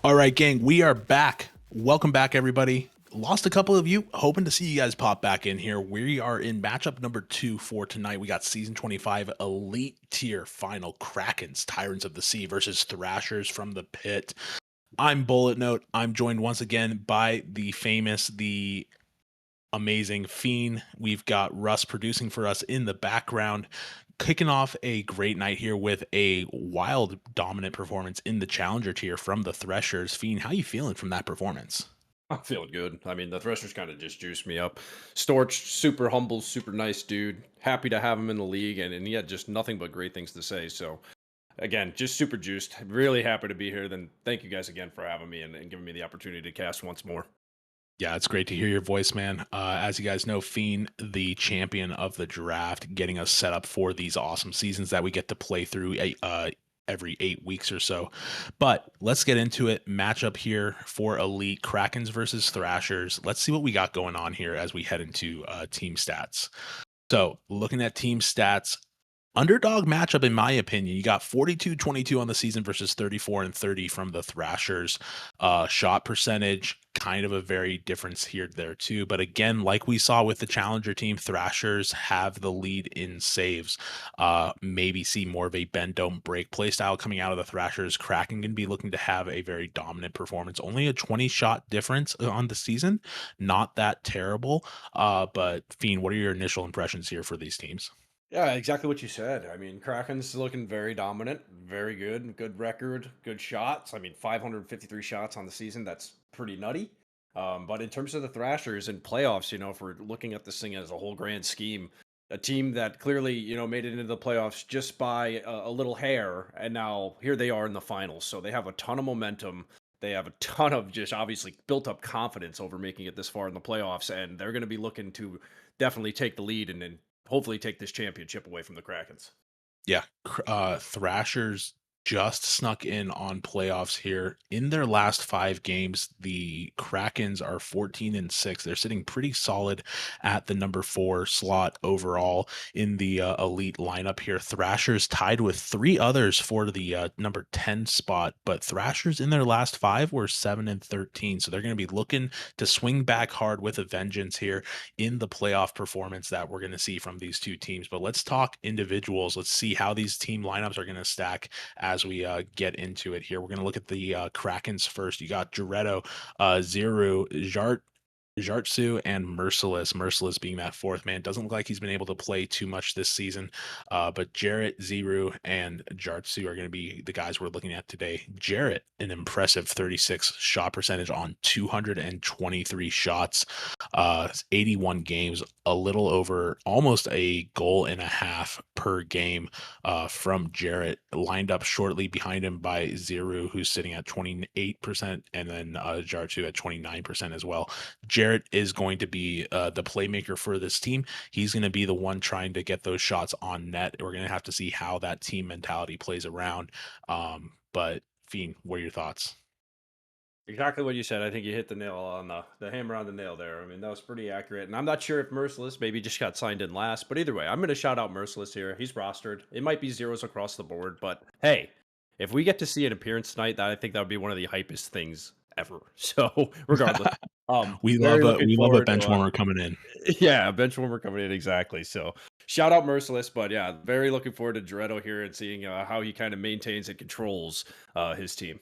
All right, gang, we are back. Welcome back, everybody. Lost a couple of you. Hoping to see you guys pop back in here. We are in matchup number 2 for tonight. We got season 25 elite tier final Krakens, Tyrants of the Sea versus Thrashers from the pit. I'm BulletNote. I'm joined once again by the famous, the amazing Feen. We've got Russ producing for us in the background, kicking off a great night here with a wild dominant performance in the challenger tier from the Thrashers. Feen, how you feeling from that performance? I'm feeling good. I mean, the Thrashers kind of just juiced me up. Storch, super humble, super nice dude. Happy to have him in the league, and he had just nothing but great things to say. So, again, just super juiced. Really happy to be here. Then thank you guys again for having me and giving me the opportunity to cast once more. Yeah, it's great to hear your voice, man. As you guys know, Feen, the champion of the draft, getting us set up for these awesome seasons that we get to play through every 8 weeks or so. But let's get into it. Matchup here for Elite Krakens versus Thrashers. Let's see what we got going on here as we head into team stats. So, looking at team stats, underdog matchup in my opinion. You got 42-22 on the season versus 34-30 from the Thrashers. Shot percentage, kind of a very difference here there too. But again, like we saw with the challenger team, Thrashers have the lead in saves. Maybe see more of a bend don't break play style coming out of the Thrashers. Kraken can be looking to have a very dominant performance. Only a 20 shot difference on the season. Not that terrible. But Fiend, what are your initial impressions here for these teams? Yeah, exactly what you said. I mean, Kraken's looking very dominant, very good record, good shots. I mean, 553 shots on the season. That's pretty nutty. But in terms of the Thrashers and playoffs, if we're looking at this thing as a whole grand scheme, a team that clearly, made it into the playoffs just by a little hair, and now here they are in the finals. So they have a ton of momentum. They have a ton of just obviously built up confidence over making it this far in the playoffs, and they're going to be looking to definitely take the lead and hopefully take this championship away from the Krakens. Yeah, Thrashers just snuck in on playoffs here. In their last 5 games, the Krakens are 14-6. They're sitting pretty solid at the number 4 slot overall in the elite lineup here. Thrashers tied with 3 others for the number 10 spot, but Thrashers in their last 5 were 7-13. So they're going to be looking to swing back hard with a vengeance here in the playoff performance that we're going to see from these two teams. But let's talk individuals. Let's see how these team lineups are going to stack as we get into it here. We're going to look at the Krakens first. You got Jarrett, pxiruu, Jarrtsu, and Merciless. Merciless being that 4th man. Doesn't look like he's been able to play too much this season. But Jarrett, pxiruu, and Jarrtsu are going to be the guys we're looking at today. Jarrett, an impressive 36 shot percentage on 223 shots, 81 games, a little over almost a goal and a half per game from Jarrett. Lined up shortly behind him by pxiruu, who's sitting at 28%, and then Jarrtsu at 29% as well. Jarrett is going to be the playmaker for this team. He's going to be the one trying to get those shots on net. We're going to have to see how that team mentality plays around. But Fiend, what are your thoughts? Exactly what you said. I think you hit the nail on the hammer on the nail there. I mean, that was pretty accurate. And I'm not sure if Merciless maybe just got signed in last, but either way, I'm going to shout out Merciless here. He's rostered. It might be zeros across the board, but hey, if we get to see an appearance tonight, that I think that would be one of the hypest things ever. So regardless, we love very a looking we love a forward to bench warmer coming in. yeah, bench warmer coming in exactly. So shout out Merciless, but yeah, very looking forward to Jarrett here and seeing how he kind of maintains and controls his team.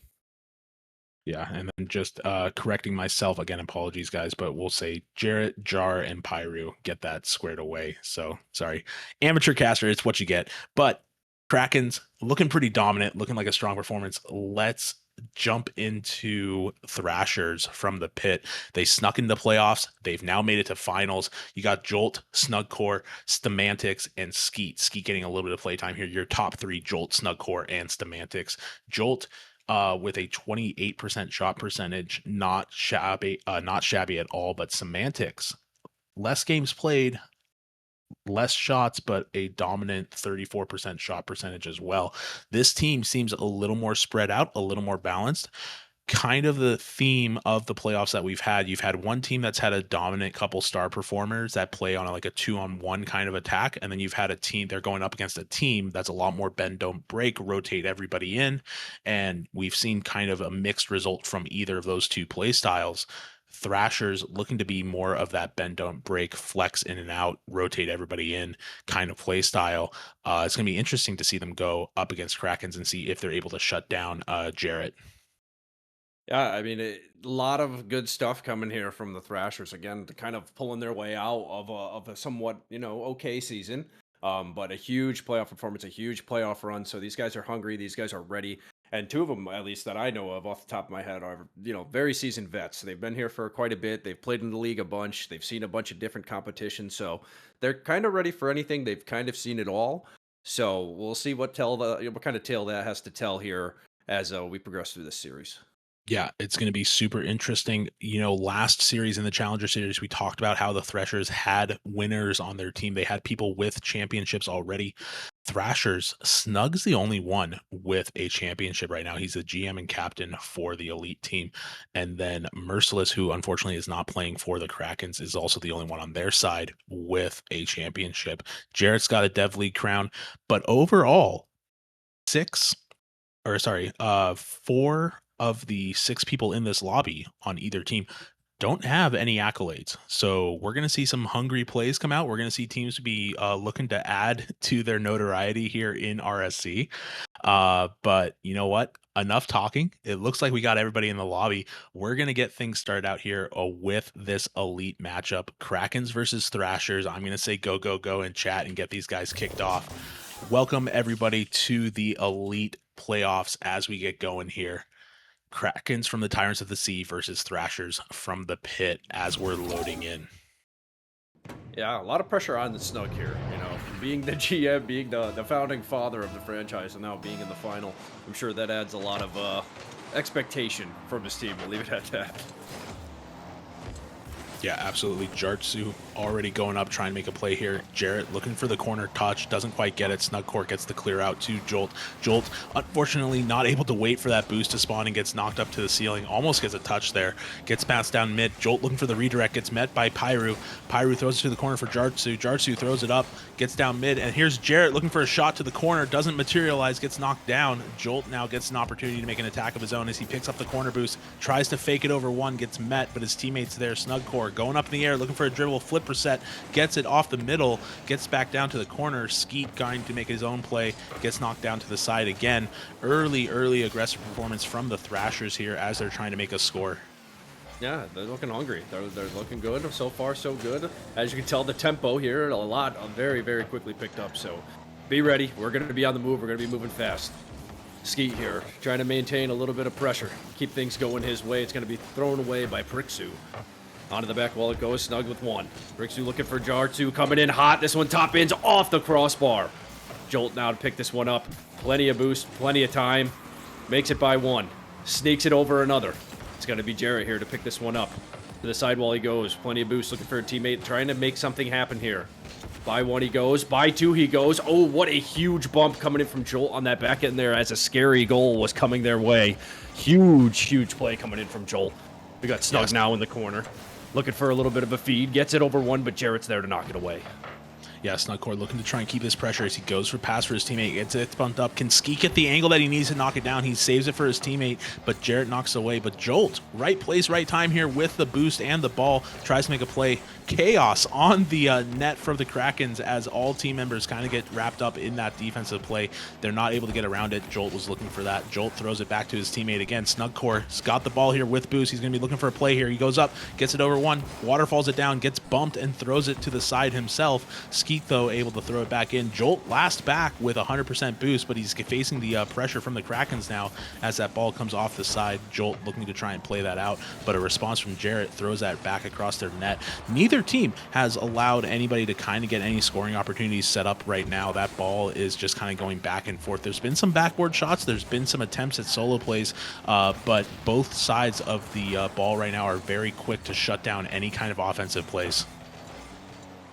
Yeah, and then just correcting myself again, apologies guys, but we'll say Jarrett, Jar, and pxiruu, get that squared away. So sorry, amateur caster, it's what you get. But Krakens looking pretty dominant, looking like a strong performance. Let's jump into Thrashers from the pit. They snuck into playoffs. They've now made it to finals. You got Jolt, snugcore, Stemantics, and SCEET. SCEET getting a little bit of playtime here. Your top 3: Jolt, snugcore, and Stemantics. Jolt with a 28% shot percentage, not shabby at all. But Semantics, less games played, less shots, but a dominant 34% shot percentage as well. This team seems a little more spread out, a little more balanced. kind of the theme of the playoffs that we've had. You've had one team that's had a dominant couple star performers that play on like a 2-on-1 kind of attack, and then you've had a team they're going up against a team that's a lot more bend don't break, rotate everybody in, and we've seen kind of a mixed result from either of those two play styles. Thrashers looking to be more of that bend don't break, flex in and out, rotate everybody in kind of play style. It's going to be interesting to see them go up against Krakens and see if they're able to shut down Jarrett. Yeah, I mean, a lot of good stuff coming here from the Thrashers again, to kind of pulling their way out of a somewhat okay season, but a huge playoff performance, a huge playoff run. So these guys are hungry, these guys are ready, and two of them, at least that I know of off the top of my head, are very seasoned vets. They've been here for quite a bit. They've played in the league a bunch. They've seen a bunch of different competitions, so they're kind of ready for anything. They've kind of seen it all. So we'll see what kind of tale that has to tell here as we progress through this series. Yeah, it's going to be super interesting. Last series in the Challenger Series, we talked about how the Threshers had winners on their team. They had people with championships already. Thrashers, Snug's the only one with a championship right now. He's the GM and captain for the elite team. And then Merciless, who unfortunately is not playing for the Krakens, is also the only one on their side with a championship. Jarrett's got a Dev League crown, but overall, six or sorry, four of the six people in this lobby on either team don't have any accolades. So we're going to see some hungry plays come out. We're going to see teams be looking to add to their notoriety here in RSC. But you know what? Enough talking. It looks like we got everybody in the lobby. We're going to get things started out here with this elite matchup. Krakens versus Thrashers. I'm going to say go, go, go in chat and get these guys kicked off. Welcome everybody to the elite playoffs as we get going here. Krakens from the Tyrants of the Sea versus Thrashers from the Pit as we're loading in. Yeah, a lot of pressure on the Snug here. Being the GM, being the founding father of the franchise, and now being in the final, I'm sure that adds a lot of expectation from his team. We'll leave it at that. Yeah, absolutely. Jarrtsu already going up, trying to make a play here. Jarrett looking for the corner touch, doesn't quite get it. snugcore gets the clear out to Jolt. Jolt, unfortunately, not able to wait for that boost to spawn and gets knocked up to the ceiling. Almost gets a touch there. Gets passed down mid. Jolt looking for the redirect, gets met by pxiruu. pxiruu throws it to the corner for Jarrtsu. Jarrtsu throws it up, gets down mid, and here's Jarrett looking for a shot to the corner. Doesn't materialize, gets knocked down. Jolt now gets an opportunity to make an attack of his own as he picks up the corner boost, tries to fake it over one, gets met, but his teammate's there. snugcore going up in the air, looking for a dribble, flip reset, gets it off the middle, gets back down to the corner. SCEET going to make his own play, gets knocked down to the side again. Early aggressive performance from the Thrashers here as they're trying to make a score. Yeah, they're looking hungry. They're looking good. So far, so good. As you can tell, the tempo here, a lot very, very quickly picked up. So be ready. We're going to be on the move. We're going to be moving fast. SCEET here, trying to maintain a little bit of pressure. Keep things going his way. It's going to be thrown away by pxiruu. Onto the back wall it goes, Snug with one. pxiruu looking for Jarrtsu, coming in hot. This one top ends off the crossbar. Jolt now to pick this one up. Plenty of boost, plenty of time. Makes it by one. Sneaks it over another. It's going to be Jarrett here to pick this one up. To the sidewall he goes. Plenty of boost, looking for a teammate, trying to make something happen here. By one he goes. By two he goes. Oh, what a huge bump coming in from Jolt on that back end there as a scary goal was coming their way. Huge play coming in from Jolt. We got Snug now in the corner. Looking for a little bit of a feed. Gets it over one, but Jarrett's there to knock it away. Yeah, snugcore looking to try and keep this pressure as he goes for pass for his teammate. Gets it bumped up. Can SCEET get the angle that he needs to knock it down? He saves it for his teammate, but Jarrett knocks away. But Jolt, right place, right time here with the boost and the ball. Tries to make a play. Chaos on the net for the Krakens as all team members kind of get wrapped up in that defensive play. They're not able to get around it. Jolt was looking for that. Jolt throws it back to his teammate again. snugcore's got the ball here with boost. He's going to be looking for a play here. He goes up, gets it over one, waterfalls it down, gets bumped and throws it to the side himself. SCEET, though, able to throw it back in. Jolt last back with 100% boost, but he's facing the pressure from the Krakens now as that ball comes off the side. Jolt looking to try and play that out, but a response from Jarrett throws that back across their net. Neither team has allowed anybody to kind of get any scoring opportunities set up right now. That ball is just kind of going back and forth. There's been some backboard shots. There's been some attempts at solo plays, but both sides of the ball right now are very quick to shut down any kind of offensive plays.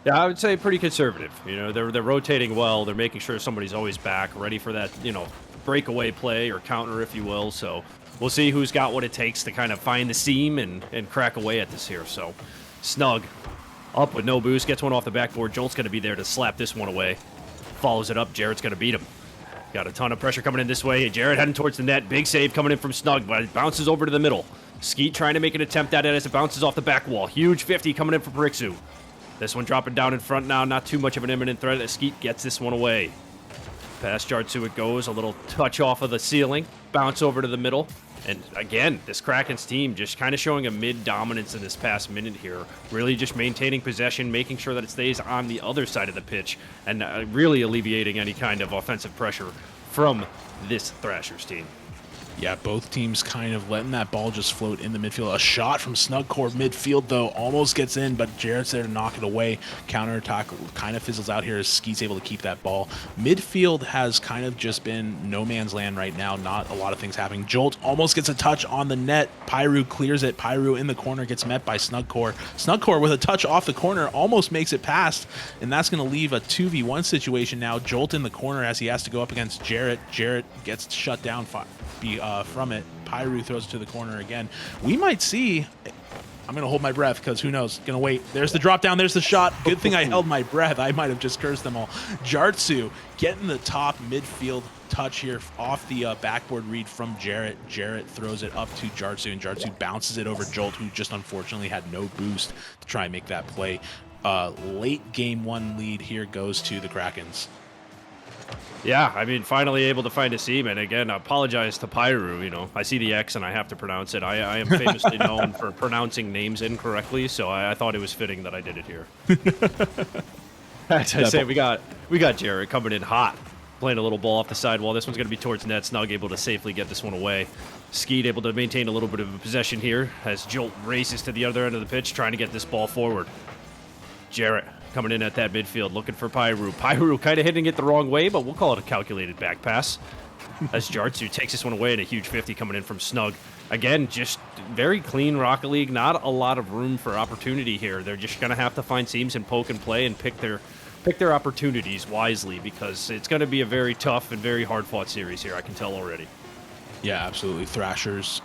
Yeah, I would say pretty conservative. They're rotating well. They're making sure somebody's always back, ready for that, breakaway play or counter, if you will. So we'll see who's got what it takes to kind of find the seam and crack away at this here. So, Snug up with no boost, gets one off the backboard. Jolt's going to be there to slap this one away. Follows it up. Jarrett's going to beat him. Got a ton of pressure coming in this way. Jarrett heading towards the net. Big save coming in from Snug, but it bounces over to the middle. SCEET trying to make an attempt at it as it bounces off the back wall. Huge 50 coming in for pxiruu. This one dropping down in front now. Not too much of an imminent threat. SCEET gets this one away. Past Jarrtsu it goes. A little touch off of the ceiling. Bounce over to the middle. And again, this Krakens team just kind of showing a mid-dominance in this past minute here. Really just maintaining possession, making sure that it stays on the other side of the pitch, and really alleviating any kind of offensive pressure from this Thrashers team. Yeah, both teams kind of letting that ball just float in the midfield. A shot from snugcore midfield, though, almost gets in, but Jarrett's there to knock it away. Counterattack kind of fizzles out here as SCEET's able to keep that ball. Midfield has kind of just been no man's land right now. Not a lot of things happening. Jolt almost gets a touch on the net. pxiruu clears it. pxiruu in the corner gets met by snugcore. Snugcore with a touch off the corner almost makes it past, and that's going to leave a 2v1 situation now. Jolt in the corner as he has to go up against Jarrett. Jarrett gets shut down from it. pxiruu throws it to the corner again. We might see, I'm going to hold my breath because who knows, going to wait. There's the drop down, there's the shot. Good thing I held my breath. I might have just cursed them all. Jarrtsu getting the top midfield touch here off the backboard read from Jarrett. Jarrett throws it up to Jarrtsu, and Jarrtsu bounces it over Jolt, who just unfortunately had no boost to try and make that play. Late game one lead here goes to the Krakens. Yeah, I mean, finally able to find a seam, and again, I apologize to pxiruu. You know, I see the X and I have to pronounce it. I am famously known for pronouncing names incorrectly, so I thought it was fitting that I did it here. As I say, we got Jarrett coming in hot, playing a little ball off the sidewall. This one's going to be towards net. Snug able to safely get this one away. SCEET able to maintain a little bit of a possession here as Jolt races to the other end of the pitch, trying to get this ball forward. Jarrett coming in at that midfield, looking for pxiruu. pxiruu kind of hitting it the wrong way, but we'll call it a calculated back pass. As Jarrtsu takes this one away, and a huge 50 coming in from Snug. Again, just very clean Rocket League. Not a lot of room for opportunity here. They're just going to have to find seams and poke and play and pick their opportunities wisely, because it's going to be a very tough and very hard-fought series here, I can tell already. Yeah, absolutely. Thrashers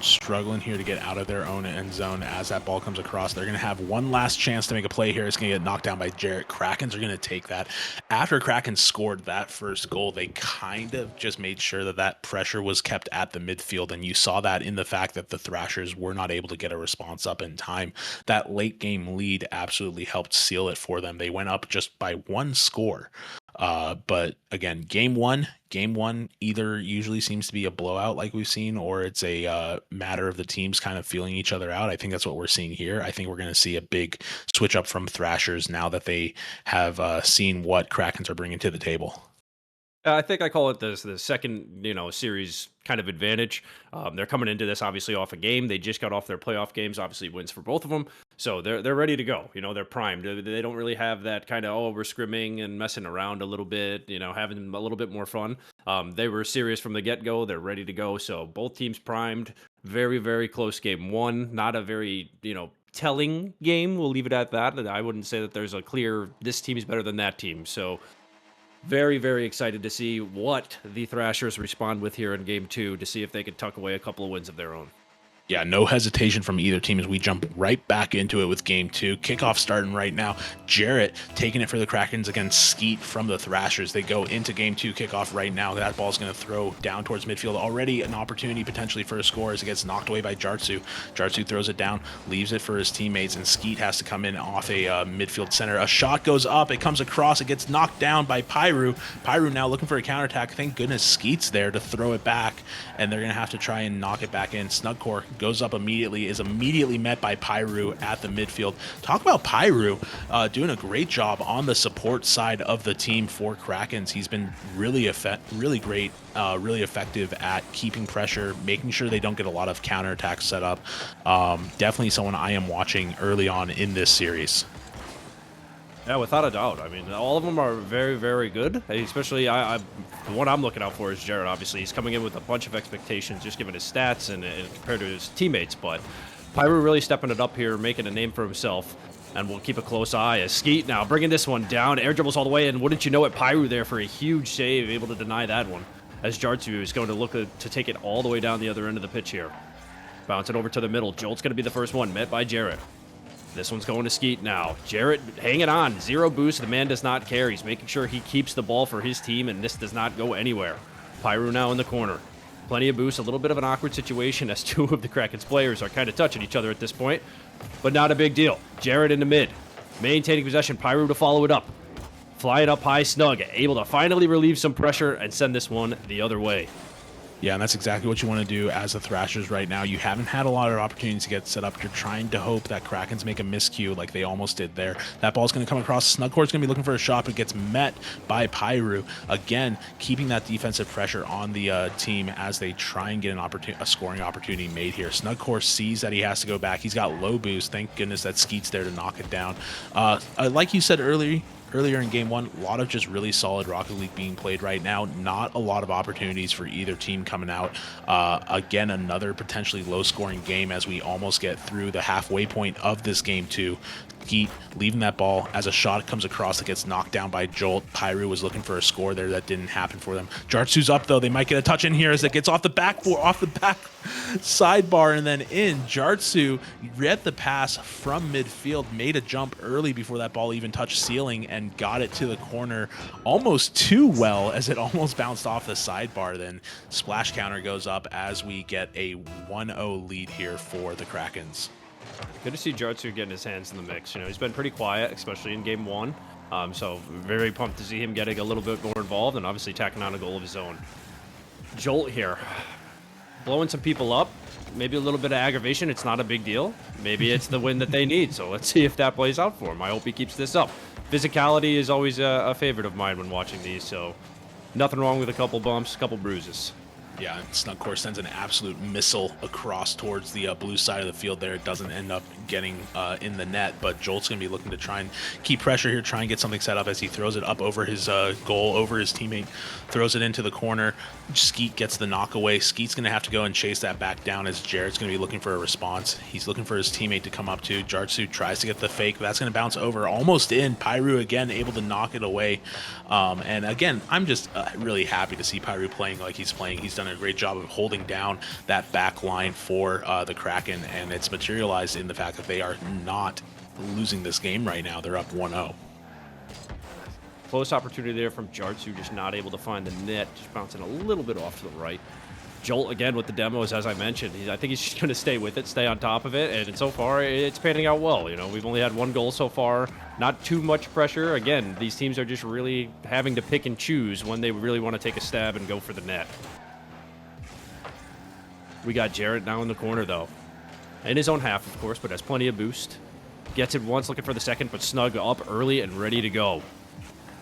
struggling here to get out of their own end zone as that ball comes across. They're going to have one last chance to make a play here. It's going to get knocked down by Jarrett. Krakens are going to take that. After Krakens scored that first goal, they kind of just made sure that that pressure was kept at the midfield, and you saw that in the fact that the Thrashers were not able to get a response up in time. That late game lead absolutely helped seal it for them. They went up just by one score. But again, game one either usually seems to be a blowout like we've seen, or it's a matter of the teams kind of feeling each other out. I think that's what we're seeing here. I think we're going to see a big switch up from Thrashers now that they have seen what Krakens are bringing to the table. I think I call it the second, series kind of advantage. They're coming into this obviously off a game. They just got off their playoff games, obviously wins for both of them. So they're ready to go. They're primed. They don't really have that kind of, we're scrimming and messing around a little bit, having a little bit more fun. They were serious from the get-go. They're ready to go. So both teams primed. Very, very close game one. Not a very, telling game. We'll leave it at that. I wouldn't say that there's a clear, this team is better than that team. So very, very excited to see what the Thrashers respond with here in game two, to see if they can tuck away a couple of wins of their own. Yeah, no hesitation from either team as we jump right back into it with game two. Kickoff starting right now. Jarrett taking it for the Krakens against SCEET from the Thrashers. They go into game two kickoff right now. That ball's going to throw down towards midfield. Already an opportunity potentially for a score as it gets knocked away by Jarrtsu. Jarrtsu throws it down, leaves it for his teammates, and SCEET has to come in off a midfield center. A shot goes up. It comes across. It gets knocked down by pxiruu. pxiruu now looking for a counterattack. Thank goodness SCEET's there to throw it back, and they're going to have to try and knock it back in. snugcore goes up immediately, is immediately met by pxiruu at the midfield. Talk about pxiruu doing a great job on the support side of the team for Krakens. He's been really great, really effective at keeping pressure, making sure they don't get a lot of counterattacks set up. Definitely someone I am watching early on in this series. Yeah, without a doubt. I mean, all of them are very, very good. Especially, the one I'm looking out for is Jarrett. Obviously, he's coming in with a bunch of expectations, just given his stats and compared to his teammates. But pxiruu really stepping it up here, making a name for himself. And we'll keep a close eye as SCEET now bringing this one down. Air dribbles all the way, and wouldn't you know it, pxiruu there for a huge save, able to deny that one. as Jarrtsu is going to look to take it all the way down the other end of the pitch here. Bounce it over to the middle. Jolt's going to be the first one, met by Jarrett. This one's going to SCEET now. Jarrett hanging on. 0 boost. The man does not care. He's making sure he keeps the ball for his team, and this does not go anywhere. pxiruu now in the corner. Plenty of boost. A little bit of an awkward situation as 2 of the Krakens players are kind of touching each other at this point, but not a big deal. Jarrett in the mid. Maintaining possession. pxiruu to follow it up. Flying up high, Snug. Able to finally relieve some pressure and send this one the other way. Yeah, and that's exactly what you want to do as the Thrashers right now. You haven't had a lot of opportunities to get set up. You're trying to hope that Krakens make a miscue like they almost did there. That ball's going to come across. snugcore's going to be looking for a shot, but gets met by pxiruu. Again, keeping that defensive pressure on the team as they try and get a scoring opportunity made here. snugcore sees that he has to go back. He's got low boost. Thank goodness that SCEET's there to knock it down. Like you said earlier in game 1, a lot of just really solid Rocket League being played right now. Not a lot of opportunities for either team coming out. Again, another potentially low-scoring game as we almost get through the halfway point of this game 2. SCEET leaving that ball as a shot comes across that gets knocked down by Jolt. pxiruu was looking for a score there. That didn't happen for them. Jarrtsu's up, though. They might get a touch in here as it gets off the back sidebar and then in. Jarrtsu read the pass from midfield, made a jump early before that ball even touched ceiling, and got it to the corner almost too well as it almost bounced off the sidebar. Then splash counter goes up as we get a 1-0 lead here for the Krakens. Good to see Jarrtsu getting his hands in the mix. You know, he's been pretty quiet, especially in game 1. So very pumped to see him getting a little bit more involved and obviously tacking on a goal of his own. Jolt here, blowing some people up. Maybe a little bit of aggravation. It's not a big deal. Maybe it's the win that they need. So let's see if that plays out for him. I hope he keeps this up. Physicality is always a favorite of mine when watching these. So nothing wrong with a couple bumps, a couple bruises. Yeah, and snugcore sends an absolute missile across towards the blue side of the field there. It doesn't end up getting in the net, but Jolt's going to be looking to try and keep pressure here, try and get something set up as he throws it up over his goal, over his teammate, throws it into the corner. SCEET gets the knock away. SCEET's going to have to go and chase that back down as Jarrett's going to be looking for a response. He's looking for his teammate to come up to. Jarrtsu tries to get the fake. That's going to bounce over, almost in. pxiruu again able to knock it away. And again, I'm just really happy to see pxiruu playing like he's playing. He's done a great job of holding down that back line for the Kraken, and it's materialized in the fact that they are not losing this game right now. They're up 1-0. Close opportunity there from Jarrtsu, just not able to find the net, just bouncing a little bit off to the right. Jolt again with the demos, as I mentioned. I think he's just going to stay with it, stay on top of it, and so far it's panning out well. You know, we've only had 1 goal so far, not too much pressure. Again, these teams are just really having to pick and choose when they really want to take a stab and go for the net. We got Jarrett now in the corner, though. In his own half, of course, but has plenty of boost. Gets it once, looking for the second, but Snug up early and ready to go.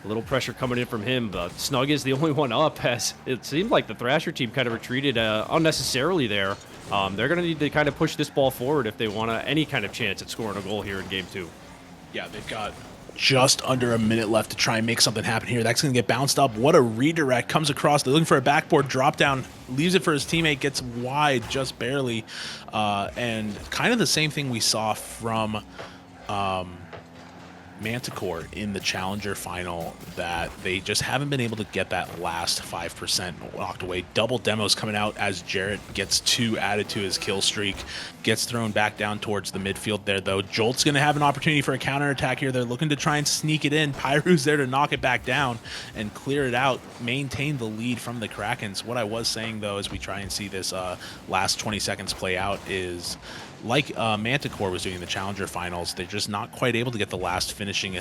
A little pressure coming in from him, but Snug is the only one up, as it seemed like the Thrasher team kind of retreated unnecessarily there. They're going to need to kind of push this ball forward if they want any kind of chance at scoring a goal here in game 2. Yeah, they've got just under a minute left to try and make something happen here. That's going to get bounced up. What a redirect. Comes across. They're looking for a backboard drop down. Leaves it for his teammate. Gets wide just barely. And kind of the same thing we saw from Manticore in the Challenger final, that they just haven't been able to get that last 5% locked away. Double demos coming out as Jarrett gets 2 added to his kill streak. Gets thrown back down towards the midfield there, though. Jolt's going to have an opportunity for a counterattack here. They're looking to try and sneak it in. pxiruu's there to knock it back down and clear it out, maintain the lead from the Krakens. What I was saying, though, as we try and see this last 20 seconds play out, is like Manticore was doing in the Challenger finals, they're just not quite able to get the last finishing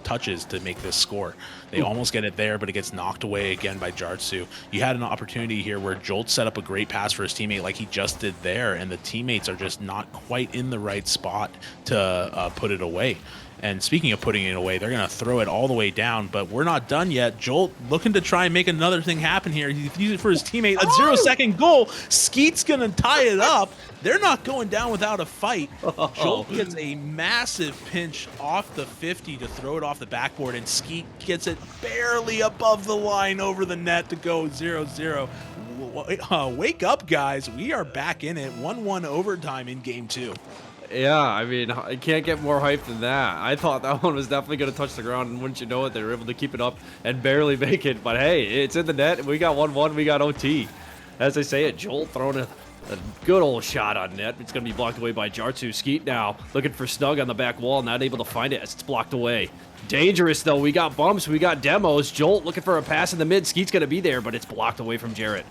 touches to make this score. They almost get it there, but it gets knocked away again by Jarrtsu. You had an opportunity here where Jolt set up a great pass for his teammate like he just did there, and the teammates are just not quite in the right spot to put it away. And speaking of putting it away, they're going to throw it all the way down, but we're not done yet. Jolt looking to try and make another thing happen here. He's using it for his teammate. A 0-second goal. SCEET's going to tie it up. They're not going down without a fight. Jolt gets a massive pinch off the 50 to throw it off the backboard, and SCEET gets it barely above the line over the net to go 0-0. Wake up, guys. We are back in it. 1-1 overtime in game 2. Yeah, I mean, I can't get more hype than that. I thought that one was definitely going to touch the ground, and wouldn't you know it, they were able to keep it up and barely make it. But hey, it's in the net. We got 1-1. We got OT. As they say it, Jolt throwing a good old shot on net. It's going to be blocked away by Jarrtsu. SCEET now looking for Snug on the back wall, not able to find it as it's blocked away. Dangerous, though. We got bumps. We got demos. Jolt looking for a pass in the mid. SCEET's going to be there, but it's blocked away from Jarrett.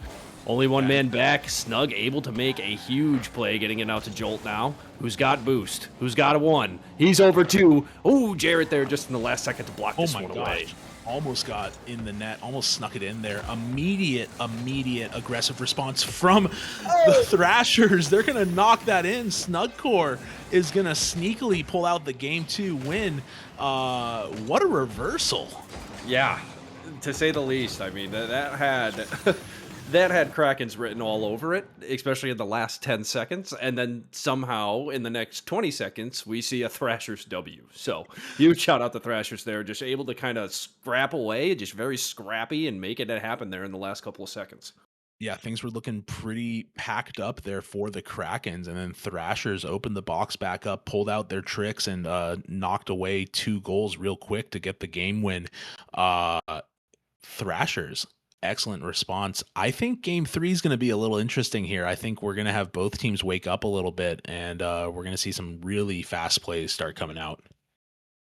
Only one man back. Snug able to make a huge play, getting it out to Jolt now. Who's got boost? Who's got a 1? He's over 2. Oh, Jarrett there just in the last second to block this one away. Almost got in the net, almost snuck it in there. Immediate aggressive response from the Thrashers. They're going to knock that in. Snugcore is going to sneakily pull out the Game 2 win. What a reversal. Yeah, to say the least. I mean, that had... That had Krakens written all over it, especially in the last 10 seconds. And then somehow in the next 20 seconds, we see a Thrashers W. So huge shout out to Thrashers there, just able to kind of scrap away, just very scrappy and make it happen there in the last couple of seconds. Yeah, things were looking pretty packed up there for the Krakens, and then Thrashers opened the box back up, pulled out their tricks, and knocked away 2 goals real quick to get the game win. Thrashers, excellent response. I think Game 3 is going to be a little interesting here. I think we're going to have both teams wake up a little bit, and we're going to see some really fast plays start coming out.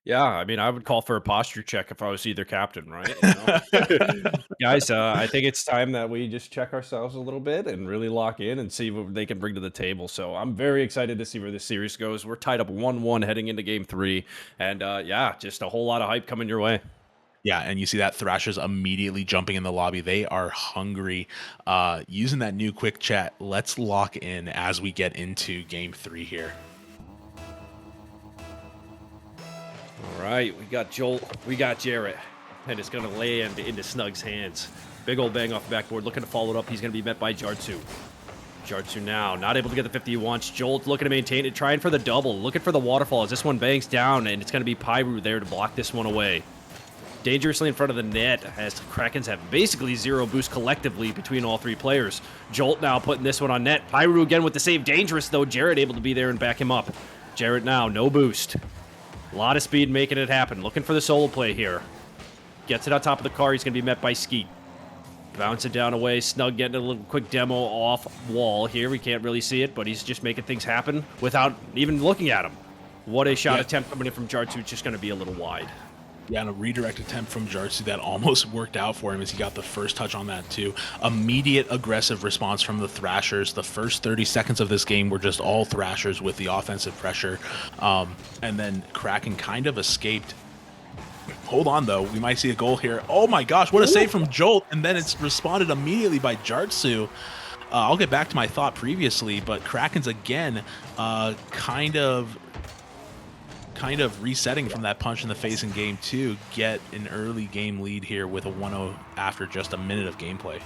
Yeah, I mean, I would call for a posture check if I was either captain, right? You know? Guys, I think it's time that we just check ourselves a little bit and really lock in and see what they can bring to the table. So I'm very excited to see where this series goes. We're tied up 1-1 heading into Game 3, and yeah, just a whole lot of hype coming your way. Yeah, and you see that Thrashers immediately jumping in the lobby. They are hungry. Using that new quick chat, let's lock in as we get into Game 3 here. All right, we got Jolt, we got Jarrett, and it's going to land into Snug's hands. Big old bang off the backboard, looking to follow it up. He's going to be met by Jarrtsu. Jarrtsu now, not able to get the 50 he wants. Jolt looking to maintain it, trying for the double, looking for the waterfall as this one bangs down, and it's going to be pxiruu there to block this one away. Dangerously in front of the net as Krakens have basically 0 boost collectively between all 3 players. Jolt now putting this one on net. pxiruu again with the save. Dangerous, though. Jarrett able to be there and back him up. Jarrett now, no boost. A lot of speed making it happen. Looking for the solo play here. Gets it on top of the car. He's going to be met by SCEET. Bounce it down away. Snug getting a little quick demo off wall here. We can't really see it, but he's just making things happen without even looking at him. What a shot attempt coming in from Jarrtsu. It's just going to be a little wide. Yeah, and a redirect attempt from Jarrtsu that almost worked out for him as he got the first touch on that too. Immediate aggressive response from the Thrashers. The first 30 seconds of this game were just all Thrashers with the offensive pressure. And then Kraken kind of escaped. Hold on, though. We might see a goal here. Oh my gosh, what a save from Jolt. And then it's responded immediately by Jarrtsu. I'll get back to my thought previously, but Krakens again kind of resetting from that punch in the face in Game 2, get an early game lead here with a 1-0 after just a minute of gameplay.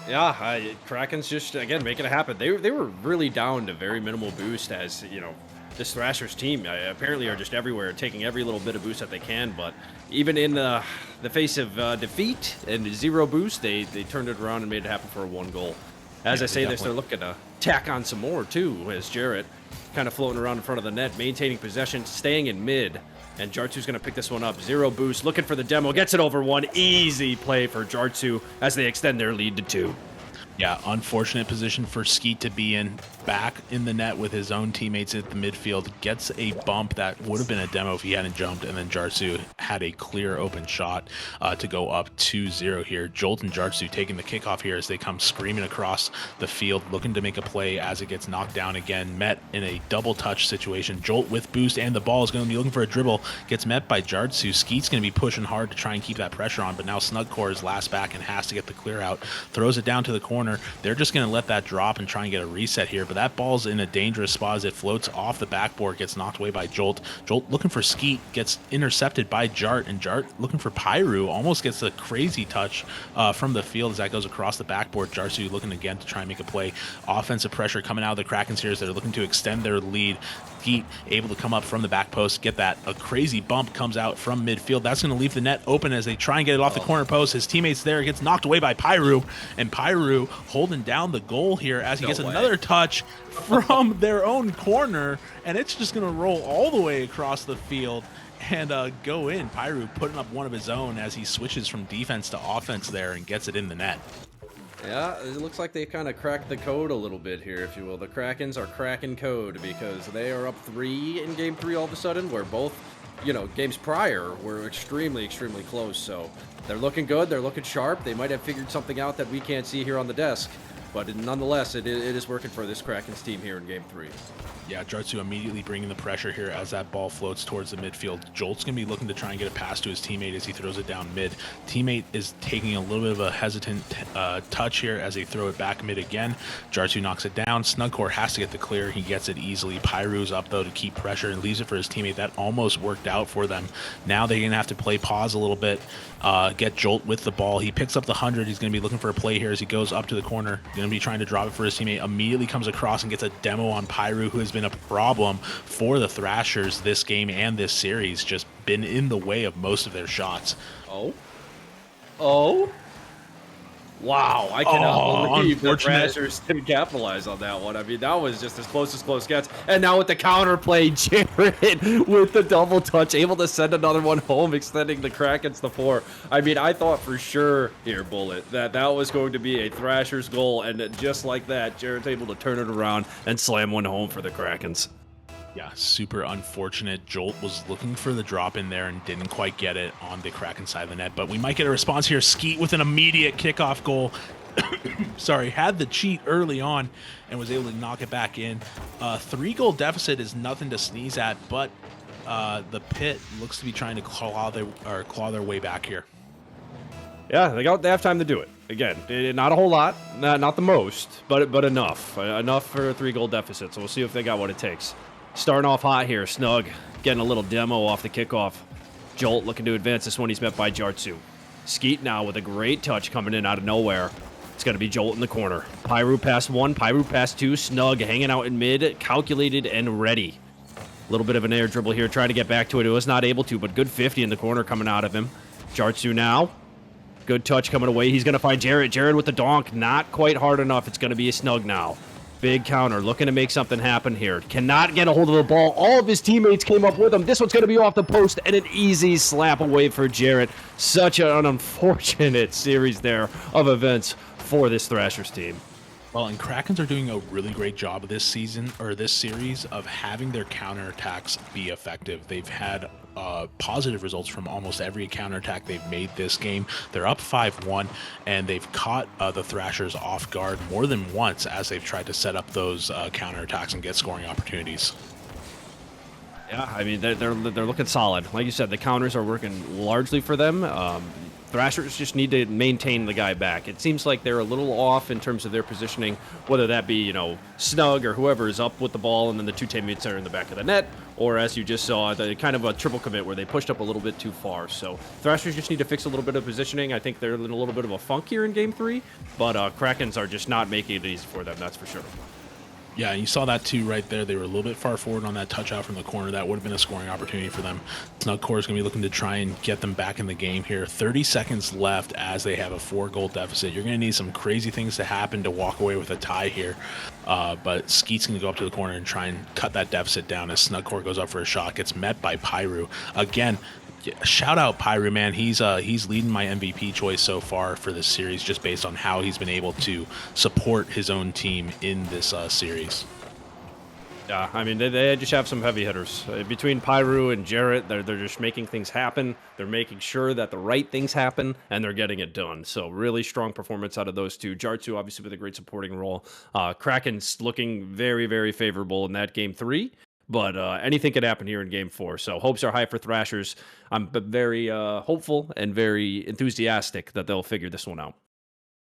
Yeah, Krakens just, again, making it happen. They were really down to very minimal boost as, you know, this Thrashers team apparently are just everywhere, taking every little bit of boost that they can, but even in the face of defeat and 0 boost, they turned it around and made it happen for a 1 goal. As I say this, they're looking to tack on some more, too, as Jarrett kind of floating around in front of the net, maintaining possession, staying in mid. And Jarrtsu's going to pick this one up. 0 boost, looking for the demo, gets it over 1. Easy play for Jarrtsu as they extend their lead to 2. Yeah, unfortunate position for SCEET to be in. Back in the net with his own teammates at the midfield. Gets a bump that would have been a demo if he hadn't jumped. And then Jarrtsu had a clear open shot to go up 2-0 here. Jolt and Jarrtsu taking the kickoff here as they come screaming across the field, looking to make a play as it gets knocked down again. Met in a double touch situation. Jolt with boost and the ball is going to be looking for a dribble. Gets met by Jarrtsu. SCEET's going to be pushing hard to try and keep that pressure on. But now snugcore is last back and has to get the clear out. Throws it down to the corner. They're just going to let that drop and try and get a reset here. But that ball's in a dangerous spot as it floats off the backboard, gets knocked away by Jolt. Jolt looking for SCEET, gets intercepted by Jart, and Jart looking for pxiruu, almost gets a crazy touch from the field as that goes across the backboard. Jarrtsu looking again to try and make a play. Offensive pressure coming out of the Krakens here as they're looking to extend their lead. SCEET able to come up from the back post, get that. A crazy bump comes out from midfield. That's going to leave the net open as they try and get it off the corner post. His teammate's there, gets knocked away by pxiruu, and pxiruu holding down the goal here as he No gets way. another touch from their own corner, and it's just going to roll all the way across the field and go in. pxiruu putting up one of his own as he switches from defense to offense there and gets it in the net. Yeah, it looks like they kind of cracked the code a little bit here, if you will. The Krakens are cracking code because they are up 3 in Game 3 all of a sudden, where both, games prior were extremely, extremely close. So they're looking good. They're looking sharp. They might have figured something out that we can't see here on the desk. But nonetheless, it is working for this Krakens team here in Game 3. Yeah, Jarrtsu immediately bringing the pressure here as that ball floats towards the midfield. Jolt's going to be looking to try and get a pass to his teammate as he throws it down mid. Teammate is taking a little bit of a hesitant touch here as they throw it back mid again. Jarrtsu knocks it down. snugcore has to get the clear. He gets it easily. pxiruu's up, though, to keep pressure and leaves it for his teammate. That almost worked out for them. Now they're going to have to play pause a little bit, get Jolt with the ball. He picks up the 100. He's going to be looking for a play here as he goes up to the corner. Going to be trying to drop it for his teammate. Immediately comes across and gets a demo on pxiruu, who has been a problem for the Thrashers this game and this series, just been in the way of most of their shots. Oh, wow, I cannot believe the unfortunate. Thrashers didn't capitalize on that one. I mean, that was just as close as close gets. And now with the counterplay, Jarrett with the double touch, able to send another one home, extending the Krakens to 4. I mean, I thought for sure here, Bullet, that was going to be a Thrashers goal, and just like that, Jarrett's able to turn it around and slam one home for the Krakens. Yeah, super unfortunate. Jolt was looking for the drop in there and didn't quite get it on the Kraken side of the net, but we might get a response here. SCEET with an immediate kickoff goal. Sorry, had the cheat early on and was able to knock it back in. 3-goal deficit is nothing to sneeze at, but the Pit looks to be trying to claw their way back here. Yeah, they have time to do it. Again, not a whole lot, not the most, but enough. Enough for a 3-goal deficit, so we'll see if they got what it takes. Starting off hot here, Snug getting a little demo off the kickoff. Jolt looking to advance this one. He's met by Jarrtsu. SCEET now with a great touch coming in out of nowhere. It's going to be Jolt in the corner. pxiruu past 1, pxiruu past 2. Snug hanging out in mid, calculated and ready. A little bit of an air dribble here, trying to get back to it. It was not able to, but good 50 in the corner coming out of him. Jarrtsu now. Good touch coming away. He's going to find Jarrett. Jarrett with the donk. Not quite hard enough. It's going to be a Snug now. Big counter, looking to make something happen here. Cannot get a hold of the ball. All of his teammates came up with him. This one's going to be off the post, and an easy slap away for Jarrett. Such an unfortunate series there of events for this Thrashers team. Well, and Krakens are doing a really great job of this season, or this series, of having their counterattacks be effective. They've had positive results from almost every counterattack they've made this game. They're up 5-1, and they've caught the Thrashers off guard more than once as they've tried to set up those counterattacks and get scoring opportunities. Yeah, I mean, they're looking solid. Like you said, the counters are working largely for them. Thrashers just need to maintain the guy back. It seems like they're a little off in terms of their positioning, whether that be, Snug or whoever is up with the ball and then the two teammates are in the back of the net, or as you just saw, the kind of a triple commit where they pushed up a little bit too far. So Thrashers just need to fix a little bit of positioning. I think they're in a little bit of a funk here in Game 3, but Krakens are just not making it easy for them, that's for sure. Yeah, you saw that too right there. They were a little bit far forward on that touch out from the corner. That would have been a scoring opportunity for them. snugcore is going to be looking to try and get them back in the game here. 30 seconds left as they have a 4-goal deficit. You're going to need some crazy things to happen to walk away with a tie here. But SCEET's going to go up to the corner and try and cut that deficit down as snugcore goes up for a shot. Gets met by pxiruu. Again, shout out pxiruu, man. He's leading my MVP choice so far for this series, just based on how he's been able to support his own team in this series. Yeah, I mean, they just have some heavy hitters. Between pxiruu and Jarrett, they're just making things happen. They're making sure that the right things happen, and they're getting it done. So really strong performance out of those two. Jarrtsu, obviously, with a great supporting role. Krakens looking very, very favorable in that Game 3. But anything could happen here in Game 4. So hopes are high for Thrashers. I'm very hopeful and very enthusiastic that they'll figure this one out.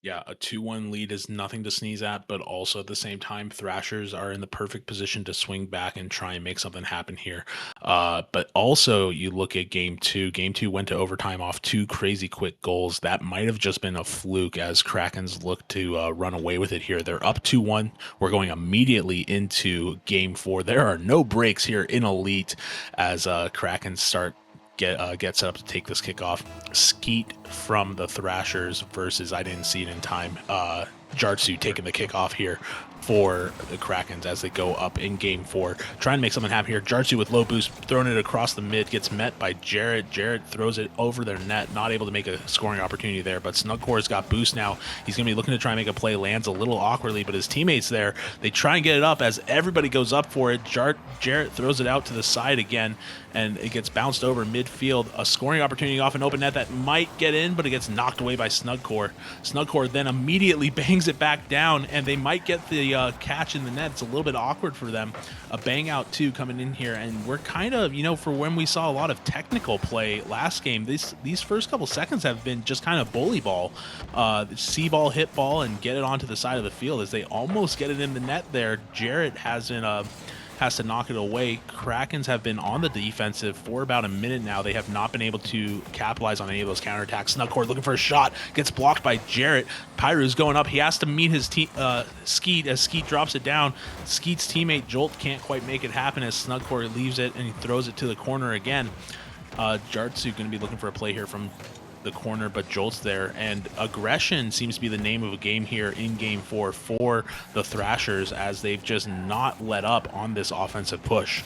Yeah, a 2-1 lead is nothing to sneeze at, but also at the same time, Thrashers are in the perfect position to swing back and try and make something happen here. But also, you look at Game 2. Game 2 went to overtime off 2 crazy quick goals. That might have just been a fluke as Krakens look to run away with it here. They're up 2-1. We're going immediately into Game 4. There are no breaks here in Elite as Krakens get set up to take this kickoff. SCEET from the Thrashers versus I didn't see it in time. Jarrtsu taking the kickoff here for the Krakens as they go up in game 4. Trying to make something happen here. Jarrtsu with low boost, throwing it across the mid, gets met by Jarrett. Jarrett throws it over their net, not able to make a scoring opportunity there, but snugcore's got boost now. He's going to be looking to try and make a play, lands a little awkwardly, but his teammates there, they try and get it up as everybody goes up for it. Jarrett throws it out to the side again, and it gets bounced over midfield. A scoring opportunity off an open net that might get in, but it gets knocked away by snugcore. Snugcore then immediately bangs it back down, and they might get the catch in the net. It's a little bit awkward for them. A bang out too coming in here, and we're kind of, for when we saw a lot of technical play last game, these first couple seconds have been just kind of bully ball, see ball, hit ball, and get it onto the side of the field as they almost get it in the net there. Jarrett has to knock it away. Krakens have been on the defensive for about a minute now. They have not been able to capitalize on any of those counterattacks. snugcore looking for a shot, gets blocked by Jarrett. pxiruu's going up. He has to meet his SCEET as SCEET drops it down. SCEET's teammate Jolt can't quite make it happen as snugcore leaves it and he throws it to the corner again. Jarrtsu going to be looking for a play here from the corner, but Jolt's there, and aggression seems to be the name of a game here in game 4 for the Thrashers as they've just not let up on this offensive push.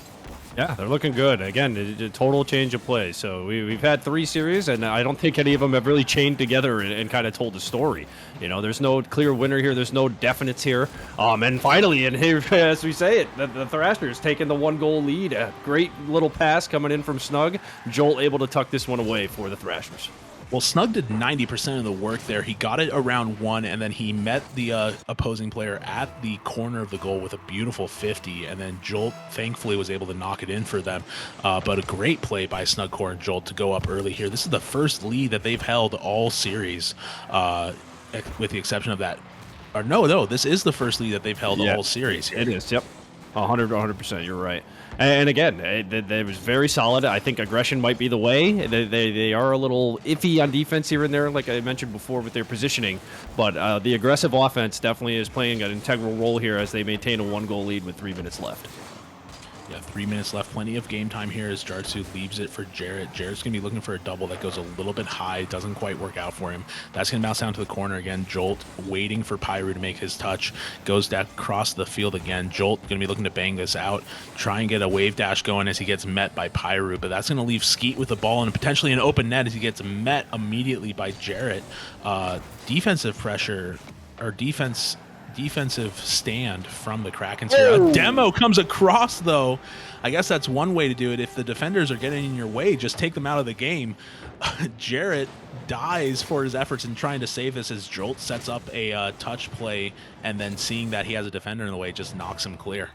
Yeah, they're looking good. Again, a total change of play. So we've had 3 series, and I don't think any of them have really chained together and kind of told a story. There's no clear winner here. There's no definites here. And finally, and here, as we say it, the Thrashers taking the 1-goal lead. A great little pass coming in from Snug. Jolt able to tuck this one away for the Thrashers. Well, Snug did 90% of the work there. He got it around 1, and then he met the opposing player at the corner of the goal with a beautiful 50, and then Jolt thankfully was able to knock it in for them. But a great play by snugcore and Jolt to go up early here. This is the first lead that they've held all series, with the exception of that. Or no, this is the first lead that they've held all series here. It is, yep. 100%, you're right. And again, they was very solid. I think aggression might be the way. They are a little iffy on defense here and there, like I mentioned before, with their positioning. But the aggressive offense definitely is playing an integral role here as they maintain a 1-goal lead with 3 minutes left. Yeah, 3 minutes left. Plenty of game time here as Jarrtsu leaves it for Jarrett. Jarrett's going to be looking for a double that goes a little bit high. Doesn't quite work out for him. That's going to bounce down to the corner again. Jolt waiting for pxiruu to make his touch. Goes down across the field again. Jolt going to be looking to bang this out. Try and get a wave dash going as he gets met by pxiruu. But that's going to leave SCEET with the ball and potentially an open net as he gets met immediately by Jarrett. Defensive pressure, or defensive stand from the Krakens here. A demo comes across, though. I guess that's one way to do it. If the defenders are getting in your way, just take them out of the game. Jarrett dies for his efforts in trying to save this as Jolt sets up a touch play, and then seeing that he has a defender in the way, just knocks him clear.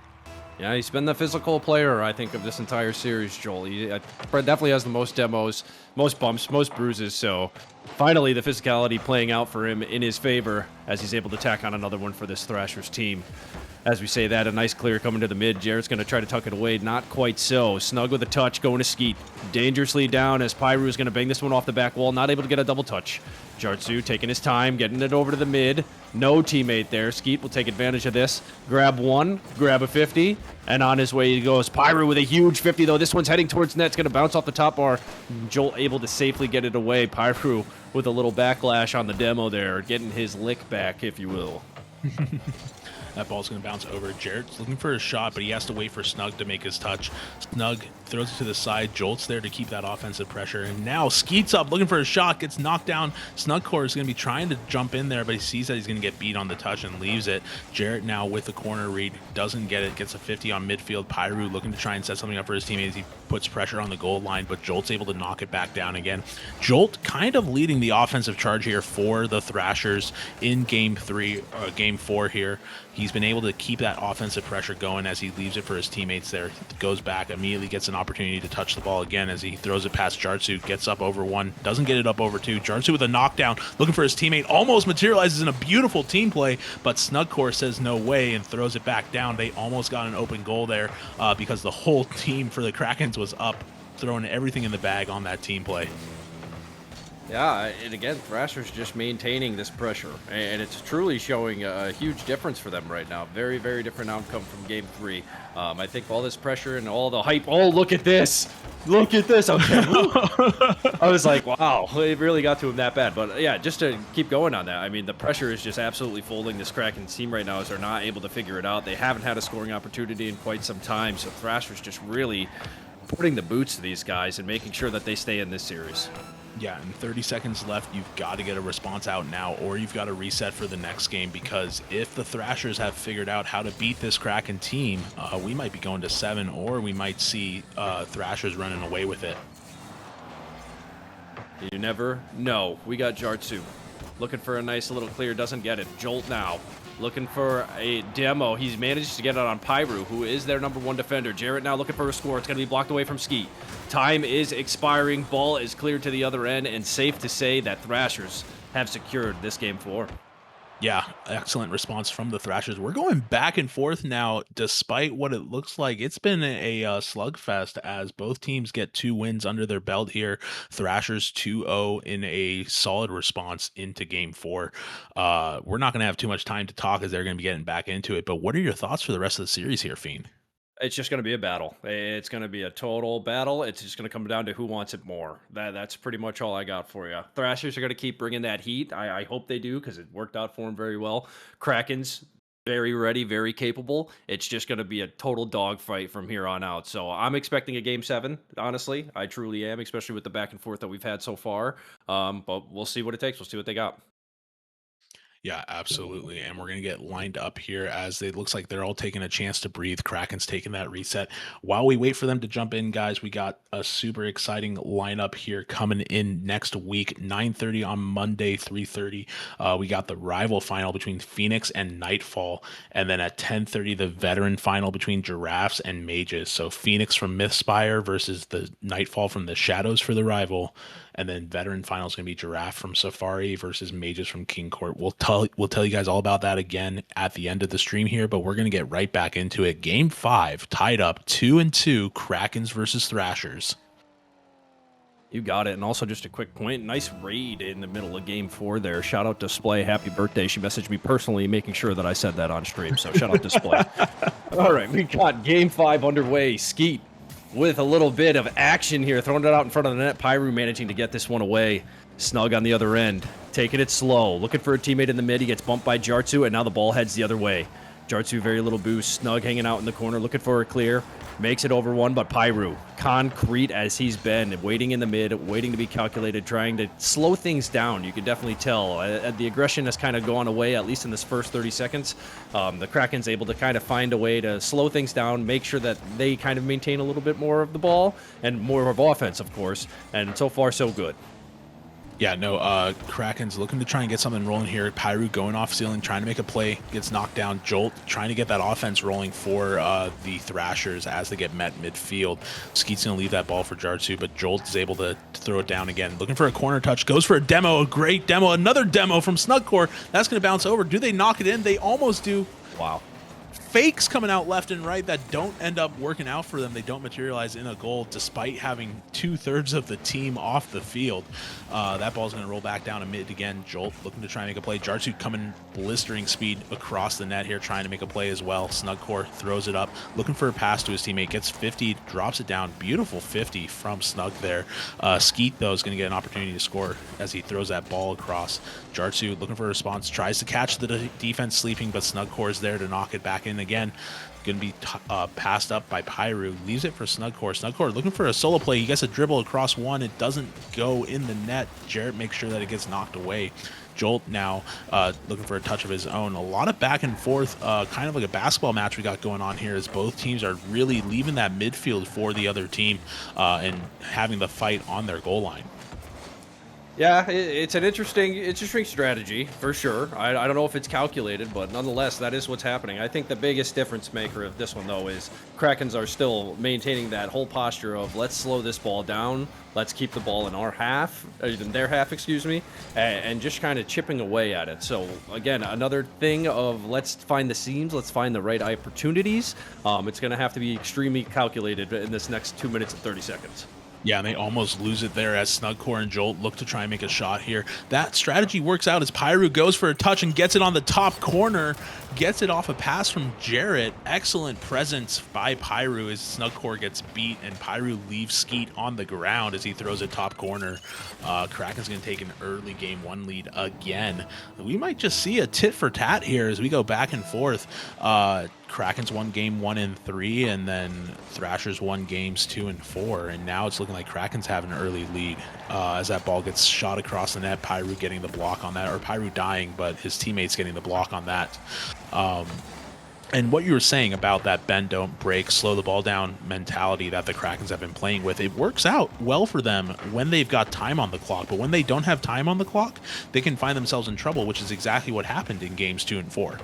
Yeah, he's been the physical player, I think, of this entire series, Joel. He definitely has the most demos, most bumps, most bruises, so finally the physicality playing out for him in his favor as he's able to tack on another one for this Thrashers team. As we say that, a nice clear coming to the mid. Jarrett's going to try to tuck it away. Not quite so. Snug with a touch, going to SCEET. Dangerously down as pxiruu is going to bang this one off the back wall. Not able to get a double touch. Jarrtsu taking his time, getting it over to the mid. No teammate there. SCEET will take advantage of this. Grab one, grab a 50, and on his way he goes. pxiruu with a huge 50, though. This one's heading towards net. It's going to bounce off the top bar. Jolt able to safely get it away. pxiruu with a little backlash on the demo there, getting his lick back, if you will. That ball's going to bounce over. Jarrett's looking for a shot, but he has to wait for Snug to make his touch. Snug throws it to the side. Jolt's there to keep that offensive pressure. And now SCEET's up, looking for a shot, gets knocked down. snugcore is going to be trying to jump in there, but he sees that he's going to get beat on the touch and leaves it. Jarrett now with the corner read, doesn't get it, gets a 50 on midfield. pxiruu looking to try and set something up for his teammates. He puts pressure on the goal line, but Jolt's able to knock it back down again. Jolt kind of leading the offensive charge here for the Thrashers in game 4 here. He's been able to keep that offensive pressure going as he leaves it for his teammates there. Goes back, immediately gets an opportunity to touch the ball again as he throws it past Jarrtsu, gets up over 1, doesn't get it up over 2. Jarrtsu with a knockdown, looking for his teammate, almost materializes in a beautiful team play, but snugcore says no way and throws it back down. They almost got an open goal there because the whole team for the Krakens was up, throwing everything in the bag on that team play. Yeah, and again, Thrashers just maintaining this pressure, and it's truly showing a huge difference for them right now. Very, very different outcome from Game 3. I think all this pressure and all the hype. Oh, look at this! Look at this! Okay, I was like, wow, it really got to him that bad. But yeah, just to keep going on that, I mean, the pressure is just absolutely folding this Krakens team right now as they're not able to figure it out. They haven't had a scoring opportunity in quite some time, so Thrashers just really putting the boots to these guys and making sure that they stay in this series. Yeah, and 30 seconds left, you've got to get a response out now, or you've got to reset for the next game, because if the Thrashers have figured out how to beat this Kraken team, we might be going to 7, or we might see Thrashers running away with it. You never know. We got Jarrtsu looking for a nice little clear, doesn't get it. Jolt now looking for a demo. He's managed to get it on pxiruu, who is their #1 defender. Jarrett now looking for a score. It's going to be blocked away from SCEET. Time is expiring. Ball is cleared to the other end, and safe to say that Thrashers have secured this Game 4. Yeah, excellent response from the Thrashers. We're going back and forth now, despite what it looks like. It's been a slugfest as both teams get 2 wins under their belt here. Thrashers 2-0 in a solid response into Game 4. We're not going to have too much time to talk as they're going to be getting back into it, but what are your thoughts for the rest of the series here, Feen? It's just going to be a battle. It's going to be a total battle. It's just going to come down to who wants it more. That's pretty much all I got for you. Thrashers are going to keep bringing that heat. I hope they do, because it worked out for them very well. Krakens, very ready, very capable. It's just going to be a total dogfight from here on out. So I'm expecting a Game 7, honestly. I truly am, especially with the back and forth that we've had so far. But we'll see what it takes. We'll see what they got. Yeah, absolutely. And we're going to get lined up here as it looks like they're all taking a chance to breathe. Kraken's taking that reset. While we wait for them to jump in, guys, we got a super exciting lineup here coming in next week, 9:30 on Monday, 3:30. We got the rival final between Phoenix and Nightfall. And then at 10:30, the veteran final between Giraffes and Mages. So Phoenix from Mythspire versus the Nightfall from the Shadows for the rival. And then veteran final is going to be Giraffe from Safari versus Mages from King Court. We'll tell you guys all about that again at the end of the stream here, but we're going to get right back into it. Game 5, tied up 2-2, Krakens versus Thrashers. You got it. And also just a quick point, nice raid in the middle of Game 4 there. Shout out Display, happy birthday. She messaged me personally making sure that I said that on stream, so shout out Display. All right, we got Game 5 underway. SCEET with a little bit of action here, throwing it out in front of the net. pxiruu managing to get this one away. Snug on the other end, taking it slow, looking for a teammate in the mid. He gets bumped by Jarrtsu, and now the ball heads the other way. Jarrtsu, very little boost. Snug hanging out in the corner, looking for a clear. Makes it over one, but pxiruu, concrete as he's been, waiting in the mid, waiting to be calculated, trying to slow things down. You can definitely tell. The aggression has kind of gone away, at least in this first 30 seconds. The Kraken's able to kind of find a way to slow things down, make sure that they kind of maintain a little bit more of the ball, and more of offense, of course. And so far, so good. Yeah, no, Kraken's looking to try and get something rolling here. pxiruu going off ceiling, trying to make a play, gets knocked down. Jolt trying to get that offense rolling for the Thrashers as they get met midfield. SCEET's going to leave that ball for Jarrtsu, but Jolt is able to throw it down again. Looking for a corner touch, goes for a demo, a great demo, another demo from snugcore. That's going to bounce over. Do they knock it in? They almost do. Wow. Fakes coming out left and right that don't end up working out for them. They don't materialize in a goal despite having 2/3 of the team off the field. That ball's going to roll back down to mid again. Jolt looking to try and make a play. Jarrtsu coming blistering speed across the net here, trying to make a play as well. snugcore throws it up, looking for a pass to his teammate, gets 50, drops it down. Beautiful 50 from Snug there. SCEET, though, is going to get an opportunity to score as he throws that ball across. Jarrtsu looking for a response, tries to catch the defense sleeping, but snugcore is there to knock it back in again. Going to be passed up by pxiruu, leaves it for snugcore. snugcore looking for a solo play. He gets a dribble across one. It doesn't go in the net. Jarrett makes sure that it gets knocked away. Jolt now looking for a touch of his own. A lot of back and forth, kind of like a basketball match we got going on here, as both teams are really leaving that midfield for the other team and having the fight on their goal line. Yeah, it's an interesting strategy for sure. I don't know if it's calculated, but nonetheless, that is what's happening. I think the biggest difference maker of this one, though, is Krakens are still maintaining that whole posture of let's slow this ball down, let's keep the ball in our half, in their half, excuse me, and just kind of chipping away at it. So again, another thing of let's find the seams, let's find the right opportunities. It's going to have to be extremely calculated in this next 2 minutes and 30 seconds. Yeah, and they almost lose it there as snugcore and Jolt look to try and make a shot here. That strategy works out as pxiruu goes for a touch and gets it on the top corner, gets it off a pass from Jarrett. Excellent presence by pxiruu as snugcore gets beat, and pxiruu leaves SCEET on the ground as he throws it top corner. Kraken's going to take an early game 1 lead again. We might just see a tit for tat here as we go back and forth. Krakens won game 1 and 3, and then Thrashers won games 2 and 4, and now it's looking like Krakens have an early lead as that ball gets shot across the net. pxiruu getting the block on that, or pxiruu dying, but his teammates getting the block on that. And what you were saying about that bend, don't break, slow the ball down mentality that the Krakens have been playing with, it works out well for them when they've got time on the clock. But when they don't have time on the clock, they can find themselves in trouble, which is exactly what happened in games 2 and 4.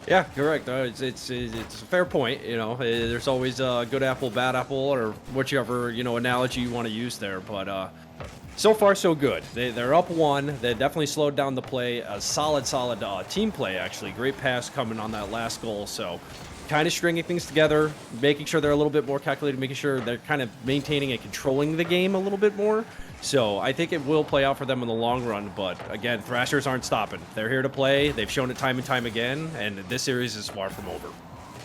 Yeah, correct. It's a fair point. You know, there's always a good apple, bad apple, or whichever analogy you want to use there. But so far so good. They're up 1. They definitely slowed down the play. A solid team play actually. Great pass coming on that last goal. So kind of stringing things together, making sure they're a little bit more calculated, making sure they're kind of maintaining and controlling the game a little bit more. So I think it will play out for them in the long run. But again, Thrashers aren't stopping. They're here to play. They've shown it time and time again, and this series is far from over.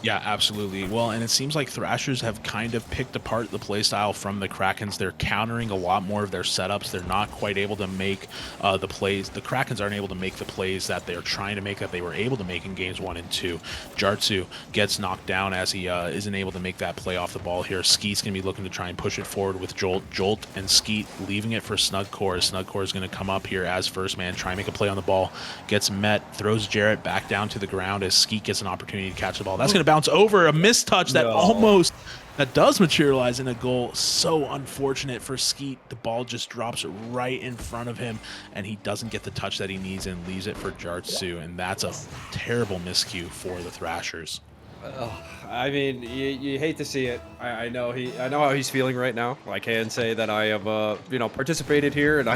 Yeah, absolutely. Well, and it seems like Thrashers have kind of picked apart the playstyle from the Krakens. They're countering a lot more of their setups. They're not quite able to make the plays. The Krakens aren't able to make the plays that they're trying to make, that they were able to make in games 1 and 2. Jarrtsu gets knocked down as he isn't able to make that play off the ball here. SCEET's going to be looking to try and push it forward with Jolt. Jolt and SCEET leaving it for snugcore. Snugcore is going to come up here as first man, try and make a play on the ball. Gets met, throws Jarrett back down to the ground as SCEET gets an opportunity to catch the ball. That's going to bounce over, a mistouch that that does materialize in a goal. So unfortunate for SCEET. The ball just drops right in front of him, and he doesn't get the touch that he needs and leaves it for Jarrtsu, and that's a terrible miscue for the Thrashers. I mean, you hate to see it. I know how he's feeling right now. I can say that I have participated here, and I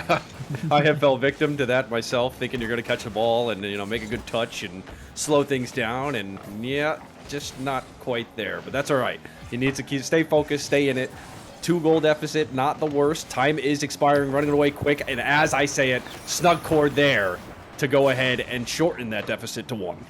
have fell victim to that myself, thinking you're going to catch the ball and make a good touch and slow things down, and yeah, just not quite there. But that's all right. He needs to stay focused, stay in it. 2-goal deficit, not the worst. Time is expiring, running away quick, and as I say it, snugcore there to go ahead and shorten that deficit to 1.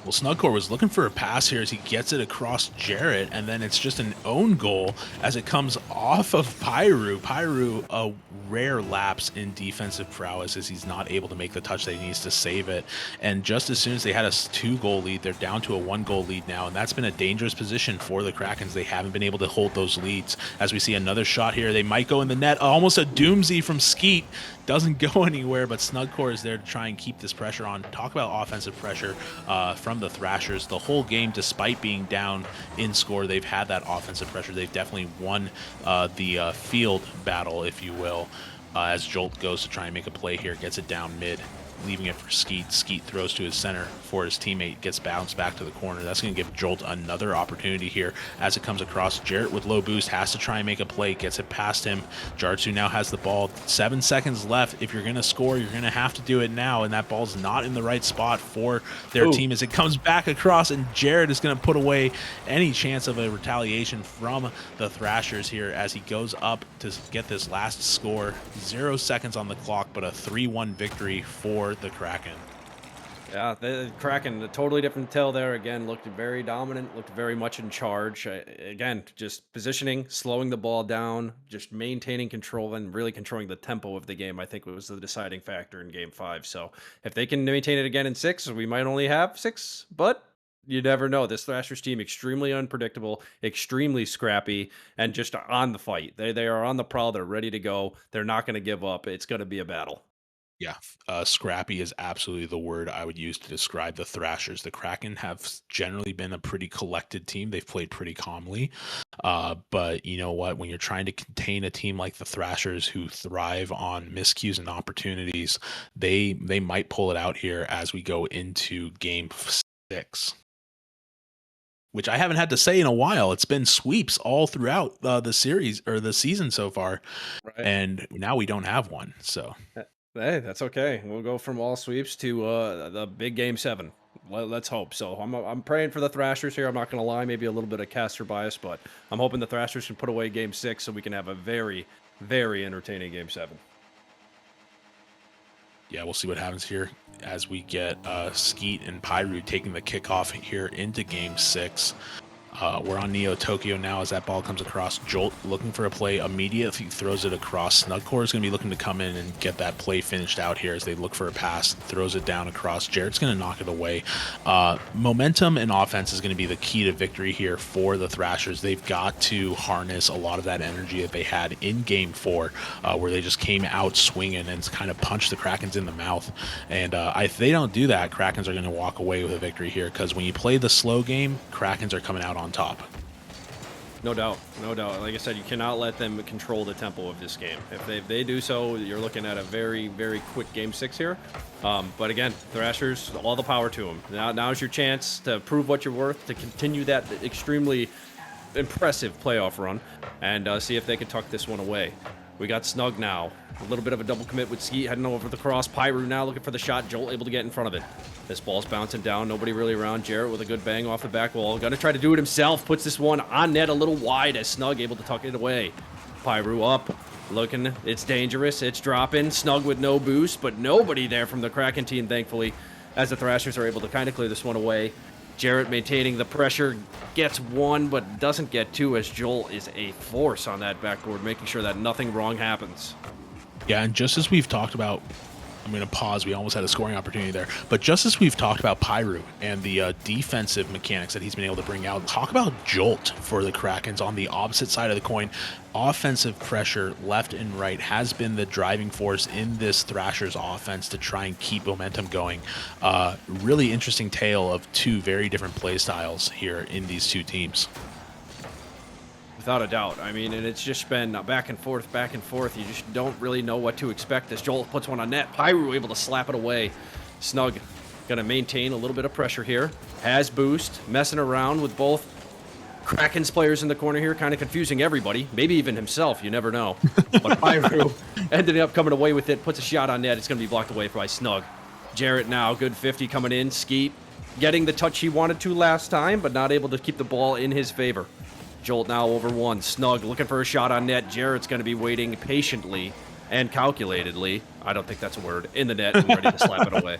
Well, snugcore was looking for a pass here as he gets it across Jarrett, and then it's just an own goal as it comes off of pxiruu. pxiruu, a rare lapse in defensive prowess as he's not able to make the touch that he needs to save it. And just as soon as they had a 2-goal lead, they're down to a 1-goal lead now, and that's been a dangerous position for the Krakens. They haven't been able to hold those leads. As we see another shot here, they might go in the net. Almost a doomsday from SCEET. Doesn't go anywhere, but snugcore is there to try and keep this pressure on. Talk about offensive pressure from the Thrashers. The whole game, despite being down in score, they've had that offensive pressure. They've definitely won the field battle, if you will, as Jolt goes to try and make a play here, gets it down mid, leaving it for SCEET. SCEET throws to his center for his teammate, gets bounced back to the corner. That's going to give Jolt another opportunity here as it comes across. Jarrett with low boost has to try and make a play, gets it past him. Jarrtsu now has the ball. 7 seconds left. If you're going to score, you're going to have to do it now, and that ball's not in the right spot for their team as it comes back across, and Jarrett is going to put away any chance of a retaliation from the Thrashers here as he goes up to get this last score. 0 seconds on the clock, but a 3-1 victory for the Kraken. Yeah, the Kraken, a totally different tale there. Again, looked very dominant, looked very much in charge. Again, just positioning, slowing the ball down, just maintaining control and really controlling the tempo of the game, I think was the deciding factor in Game 5. So if they can maintain it again in 6, we might only have 6, but you never know. This Thrashers team, extremely unpredictable, extremely scrappy, and just on the fight. They are on the prowl. They're ready to go. They're not going to give up. It's going to be a battle. Yeah, scrappy is absolutely the word I would use to describe the Thrashers. The Kraken have generally been a pretty collected team. They've played pretty calmly. But you know what? When you're trying to contain a team like the Thrashers who thrive on miscues and opportunities, they might pull it out here as we go into Game 6. Which I haven't had to say in a while. It's been sweeps all throughout the series or the season so far. Right. And now we don't have one. So Hey, that's okay. We'll go from all sweeps to the big Game 7. Let's hope. So I'm praying for the Thrashers here. I'm not going to lie, maybe a little bit of caster bias, but I'm hoping the Thrashers can put away Game 6 so we can have a very, very entertaining Game 7. Yeah, we'll see what happens here as we get SCEET and pxiruu taking the kickoff here into Game 6. We're on Neo Tokyo now as that ball comes across. Jolt looking for a play, immediately throws it across. snugcore is going to be looking to come in and get that play finished out here as they look for a pass, throws it down across. Jarrett's going to knock it away. Momentum and offense is going to be the key to victory here for the Thrashers. They've got to harness a lot of that energy that they had in Game 4, where they just came out swinging and kind of punched the Krakens in the mouth. And if they don't do that, Krakens are going to walk away with a victory here, because when you play the slow game, Krakens are coming out on top. No doubt, no doubt. Like I said, you cannot let them control the tempo of this game. If they do so, you're looking at a very, very quick Game 6 here. But again, Thrashers, all the power to them. Now's your chance to prove what you're worth, to continue that extremely impressive playoff run, and see if they can tuck this one away. We got Snug now. A little bit of a double commit with SCEET heading over the cross. pxiruu now looking for the shot. Jolt able to get in front of it. This ball's bouncing down. Nobody really around. Jarrett with a good bang off the back wall. Gonna try to do it himself. Puts this one on net a little wide as Snug able to tuck it away. pxiruu up. Looking. It's dangerous. It's dropping. Snug with no boost, but nobody there from the Kraken team, thankfully, as the Thrashers are able to kind of clear this one away. Jarrett maintaining the pressure, gets one, but doesn't get two, as Jolt is a force on that backboard, making sure that nothing wrong happens. Yeah, and just as we've talked about, I'm going to pause. We almost had a scoring opportunity there. But just as we've talked about pxiruu and the defensive mechanics that he's been able to bring out, talk about Jolt for the Krakens on the opposite side of the coin. Offensive pressure left and right has been the driving force in this Thrashers offense to try and keep momentum going. Really interesting tale of two very different play styles here in these two teams. Without a doubt. I mean, and it's just been back and forth, back and forth. You just don't really know what to expect as Jolt puts one on net. pxiruu able to slap it away. Snug going to maintain a little bit of pressure here. Has boost, messing around with both Krakens players in the corner here, kind of confusing everybody. Maybe even himself, you never know. But pxiruu ended up coming away with it, puts a shot on net. It's going to be blocked away by Snug. Jarrett now, good 50 coming in. SCEET getting the touch he wanted to last time, but not able to keep the ball in his favor. Jolt now over one. Snug looking for a shot on net. Jarrett's going to be waiting patiently and calculatedly, I don't think that's a word, in the net and ready to slap it away.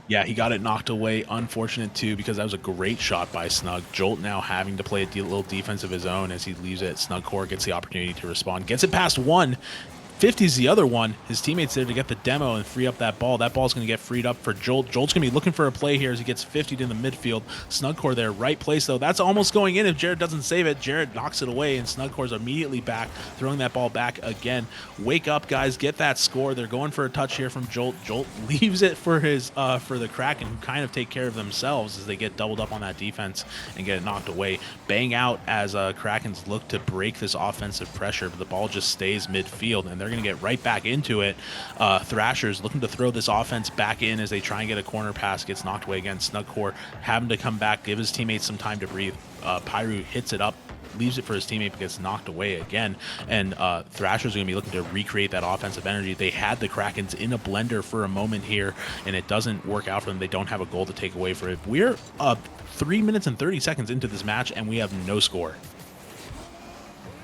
Yeah, he got it knocked away. Unfortunate, too, because that was a great shot by Snug. Jolt now having to play a little defense of his own as he leaves it. snugcore gets the opportunity to respond. Gets it past one. 50's the other one. His teammates there to get the demo and free up that ball. That ball's going to get freed up for Jolt. Jolt's going to be looking for a play here as he gets 50'd in the midfield. snugcore there, right place, though. That's almost going in if Jarrett doesn't save it. Jarrett knocks it away, and snugcore's immediately back, throwing that ball back again. Wake up, guys. Get that score. They're going for a touch here from Jolt. Jolt leaves it for his for the Kraken, who kind of take care of themselves as they get doubled up on that defense and get it knocked away. Bang out as Krakens look to break this offensive pressure, but the ball just stays midfield, and they're going to get right back into it. Thrashers looking to throw this offense back in as they try and get a corner pass. Gets knocked away again. snugcore having to come back, give his teammates some time to breathe. pxiruu hits it up, leaves it for his teammate, but gets knocked away again. And Thrashers are going to be looking to recreate that offensive energy. They had the Krakens in a blender for a moment here, and it doesn't work out for them. They don't have a goal to take away for it. We're 3 minutes and 30 seconds into this match, and we have no score.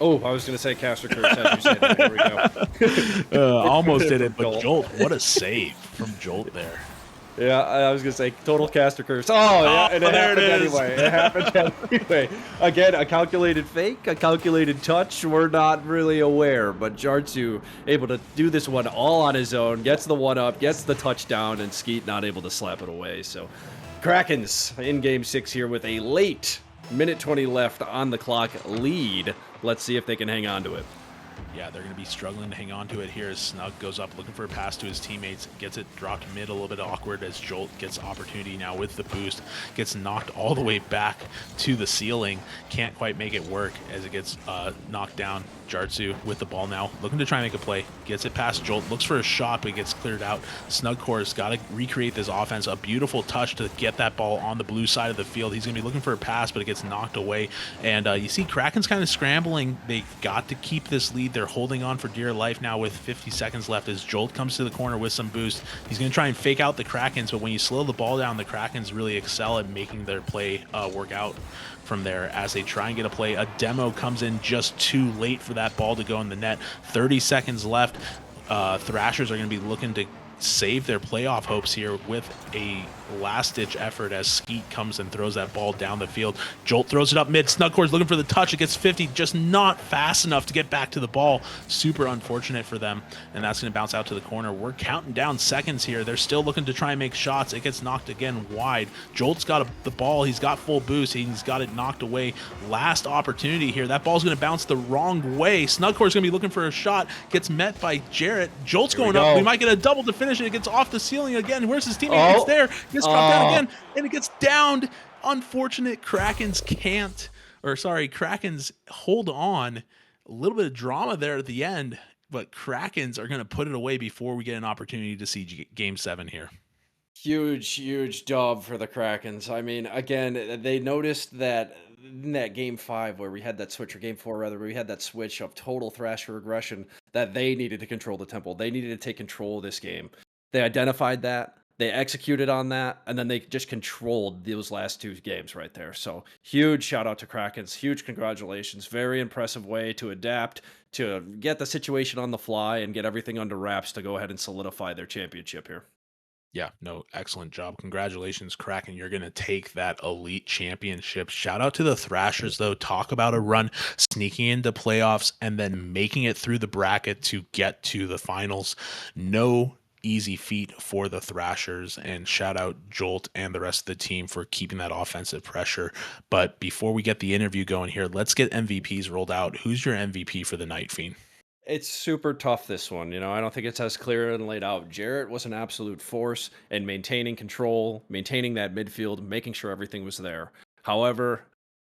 Oh, I was going to say caster curse as you said. There we go. Almost did it, but Jolt, what a save from Jolt there. Yeah, I was going to say total caster curse. Oh, yeah, and it happened anyway. It happened anyway. Again, a calculated fake, a calculated touch. We're not really aware, but Jarrtsu able to do this one all on his own, gets the one up, gets the touchdown, and SCEET not able to slap it away. So Krakens in Game 6 here with a late minute 20 left on the clock lead. Let's see if they can hang on to it. Yeah, they're going to be struggling to hang on to it here as Snug goes up looking for a pass to his teammates. Gets it dropped mid, a little bit awkward as Jolt gets opportunity now with the boost. Gets knocked all the way back to the ceiling. Can't quite make it work as it gets knocked down. Jarrtsu with the ball now, looking to try and make a play. Gets it past Jolt, looks for a shot, but gets cleared out. Snugcore's got to recreate this offense. A beautiful touch to get that ball on the blue side of the field. He's going to be looking for a pass, but it gets knocked away. And you see Krakens kind of scrambling. They got to keep this lead. They're holding on for dear life now with 50 seconds left as Jolt comes to the corner with some boost. He's going to try and fake out the Krakens, but when you slow the ball down, the Krakens really excel at making their play work out from there as they try and get a play. A demo comes in just too late for that ball to go in the net. 30 seconds left. Thrashers are going to be looking to save their playoff hopes here with a last-ditch effort as SCEET comes and throws that ball down the field. Jolt throws it up mid. Snugcore's looking for the touch. It gets 50, just not fast enough to get back to the ball. Super unfortunate for them, and that's going to bounce out to the corner. We're counting down seconds here. They're still looking to try and make shots. It gets knocked again wide. Jolt's got the ball. He's got full boost. He's got it knocked away. Last opportunity here. That ball's going to bounce the wrong way. Snugcore's going to be looking for a shot. Gets met by Jarrett. Jolt's going up. We might get a double to finish it. It gets off the ceiling again. Where's his teammate? It's there. Gets dropped down again, and it gets downed. Unfortunate. Krakens hold on. A little bit of drama there at the end, but Krakens are going to put it away before we get an opportunity to see Game 7 here. Huge dub for the Krakens. I mean, again, they noticed that in that Game 5 where we had that switch, or Game 4 rather, where we had that switch of total Thrasher aggression, that they needed to control the tempo. They needed to take control of this game. They identified that. They executed on that, and then they just controlled those last two games right there. So huge shout out to Krakens. Huge congratulations. Very impressive way to adapt, to get the situation on the fly, and get everything under wraps to go ahead and solidify their championship here. Yeah, no, excellent job. Congratulations, Kraken. You're going to take that elite championship. Shout out to the Thrashers, though. Talk about a run, sneaking into playoffs, and then making it through the bracket to get to the finals. No easy feat for the Thrashers, and shout out Jolt and the rest of the team for keeping that offensive pressure. But before we get the interview going here, let's get MVPs rolled out. Who's your MVP for the night, Feen? It's super tough, this one. I don't think it's as clear and laid out. Jarrett was an absolute force in maintaining control, maintaining that midfield, making sure everything was there. However,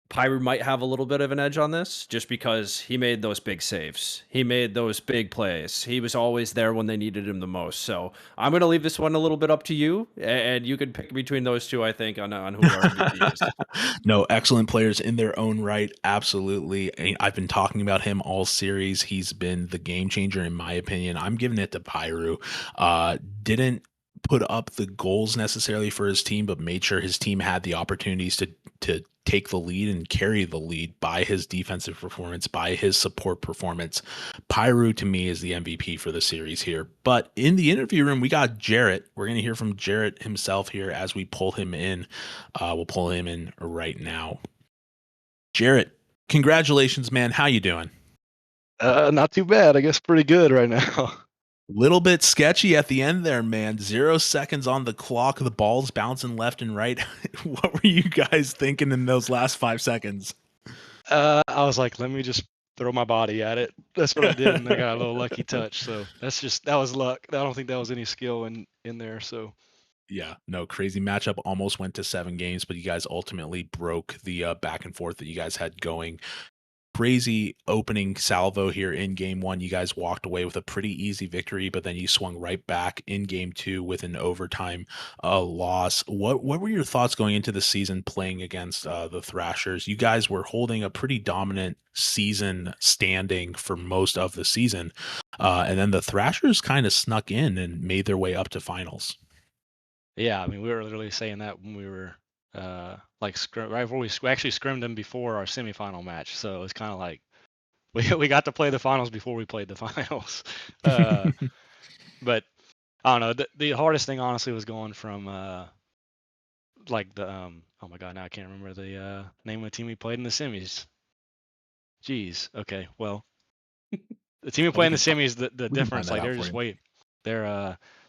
pxiruu might have a little bit of an edge on this just because he made those big saves. He made those big plays. He was always there when they needed him the most. So I'm going to leave this one a little bit up to you, and you can pick between those two, I think, on who our MVP is. No, excellent players in their own right. Absolutely. I've been talking about him all series. He's been the game changer, in my opinion. I'm giving it to pxiruu. Didn't put up the goals necessarily for his team, but made sure his team had the opportunities to take the lead and carry the lead by his defensive performance, by his support performance. pxiruu, to me, is the MVP for the series here. But in the interview room, we got Jarrett. We're going to hear from Jarrett himself here as we pull him in. We'll pull him in right now. Jarrett, congratulations, man. How you doing? Not too bad. I guess pretty good right now. Little bit sketchy at the end there, man. 0 seconds on the clock. The ball's bouncing left and right. What were you guys thinking in those last 5 seconds? I was like, let me just throw my body at it. That's what I did, and I got a little lucky touch. So that was luck. I don't think that was any skill in there. So yeah, no, crazy matchup. Almost went to 7 games, but you guys ultimately broke the back and forth that you guys had going. Crazy opening salvo here in Game 1. You guys walked away with a pretty easy victory, but then you swung right back in Game 2 with an overtime loss. What were your thoughts going into the season playing against the Thrashers? You guys were holding a pretty dominant season standing for most of the season, and then the Thrashers kind of snuck in and made their way up to finals. yeah, I mean, we were literally saying that when we were right before we actually scrimmed them before our semifinal match. So it's kind of like we got to play the finals before we played the finals. But I don't know. The hardest thing, honestly, was going from like the oh my god, now I can't remember the name of the team we played in the semis. Jeez. Okay. Well, the team we played in the semis, the difference, like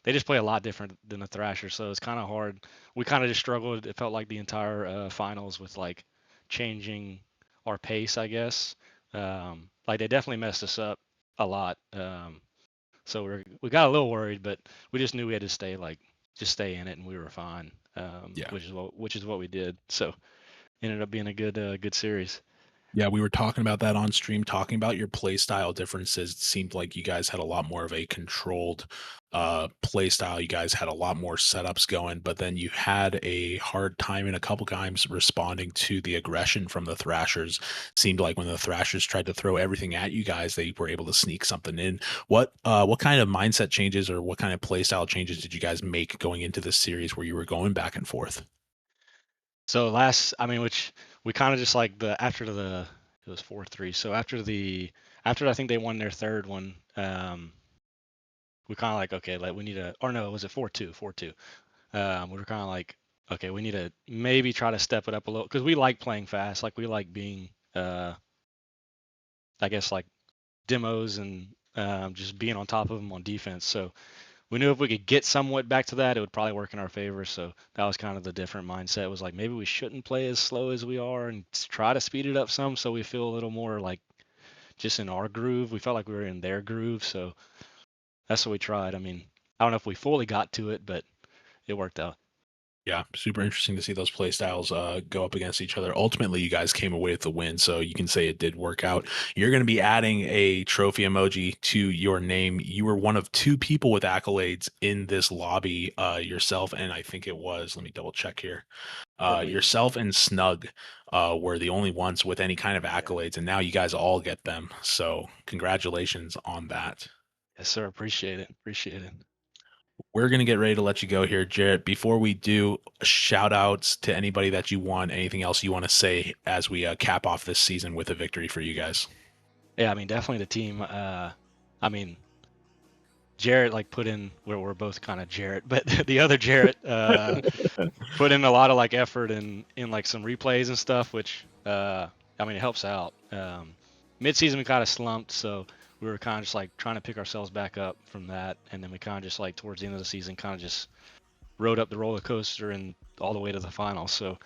they just play a lot different than the Thrashers, so it's kind of hard. We kind of just struggled. It felt like the entire finals with like changing our pace, I guess. Like they definitely messed us up a lot. So we got a little worried, but we just knew we had to stay in it, and we were fine. Yeah. Which is what we did. So ended up being a good series. Yeah, we were talking about that on stream, talking about your play style differences. It seemed like you guys had a lot more of a controlled play style. You guys had a lot more setups going, but then you had a hard time in a couple times responding to the aggression from the Thrashers. Seemed like when the Thrashers tried to throw everything at you guys, they were able to sneak something in. What kind of mindset changes or what kind of play style changes did you guys make going into this series where you were going back and forth? So which we kind of just like it was 4-3. So after I think they won their third one, we kind of like, okay, like we need to, or no, was it 4-2, 4-2? We were kind of like, okay, we need to maybe try to step it up a little because we like playing fast, like we like being, I guess like demos and just being on top of them on defense. So we knew if we could get somewhat back to that, it would probably work in our favor. So that was kind of the different mindset. It was like maybe we shouldn't play as slow as we are and try to speed it up some so we feel a little more like just in our groove. We felt like we were in their groove. So that's what we tried. I mean, I don't know if we fully got to it, but it worked out. Yeah, super interesting to see those play styles go up against each other. Ultimately, you guys came away with the win, so you can say it did work out. You're going to be adding a trophy emoji to your name. You were one of two people with accolades in this lobby, yourself, and I think it was, let me double check here. Yourself and Snug were the only ones with any kind of accolades, and now you guys all get them. So congratulations on that. Yes, sir. Appreciate it. Appreciate it. We're going to get ready to let you go here, Jarrett. Before we do, shout outs to anybody that you want, anything else you want to say as we cap off this season with a victory for you guys. Yeah, I mean, definitely the team. I mean, Jarrett like put in where we're both kind of Jarrett, but the other Jarrett put in a lot of like effort in like some replays and stuff, which I mean it helps out. Mid-season we kind of slumped, so we were kind of just like trying to pick ourselves back up from that, and then we kind of just like towards the end of the season kind of just rode up the roller coaster and all the way to the finals. So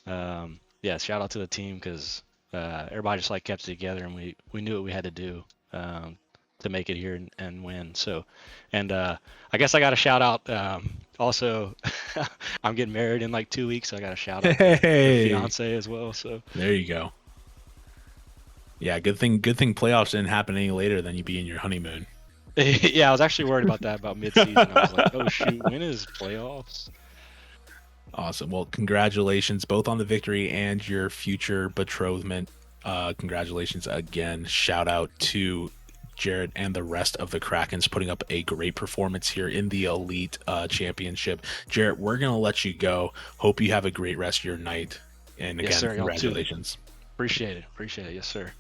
yeah, shout out to the team because everybody just like kept it together, and we knew what we had to do to make it here and win. So, and I guess I got a shout out. Also, I'm getting married in like 2 weeks, so I got a shout out to the fiance as well. So there you go. Yeah, good thing playoffs didn't happen any later than you be in your honeymoon. Yeah, I was actually worried about that about mid-season. I was like, oh shoot, when is playoffs? Awesome. Well, congratulations both on the victory and your future betrothment. Congratulations again. Shout out to Jarrett and the rest of the Krakens putting up a great performance here in the Elite Championship. Jarrett, we're going to let you go. Hope you have a great rest of your night. And again, yes, sir, congratulations. Appreciate it. Appreciate it. Yes, sir.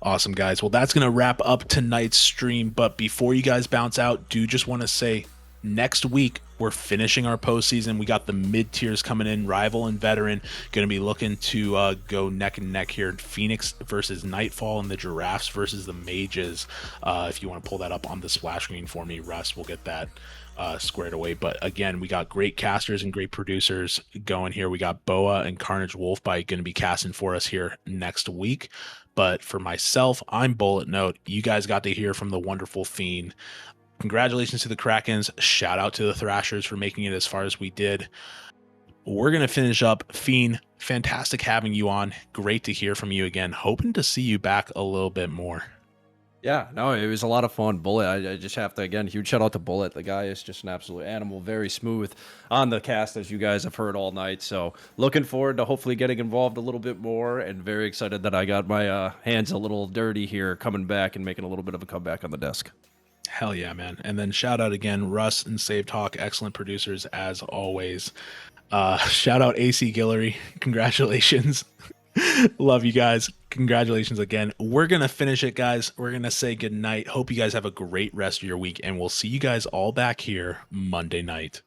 Awesome, guys. Well, that's going to wrap up tonight's stream. But before you guys bounce out, do just want to say next week, we're finishing our postseason. We got the mid-tiers coming in, rival and veteran. Going to be looking to go neck and neck here. Phoenix versus Nightfall and the Giraffes versus the Mages. If you want to pull that up on the splash screen for me, Russ, we'll get that squared away. But again, we got great casters and great producers going here. We got Boa and Carnage Wolfbite going to be casting for us here next week. But for myself, I'm BulletNote. You guys got to hear from the wonderful Feen. Congratulations to the Krakens. Shout out to the Thrashers for making it as far as we did. We're going to finish up. Feen, fantastic having you on. Great to hear from you again. Hoping to see you back a little bit more. Yeah, no, it was a lot of fun. Bullet, I just have to, again, huge shout out to Bullet. The guy is just an absolute animal, very smooth on the cast, as you guys have heard all night. So looking forward to hopefully getting involved a little bit more, and very excited that I got my hands a little dirty here, coming back and making a little bit of a comeback on the desk. Hell yeah, man. And then shout out again, Russ and Save Talk, excellent producers as always. Shout out AC Guillory. Congratulations. Love you guys. Congratulations again. We're going to finish it, guys. We're going to say good night. Hope you guys have a great rest of your week, and we'll see you guys all back here Monday night.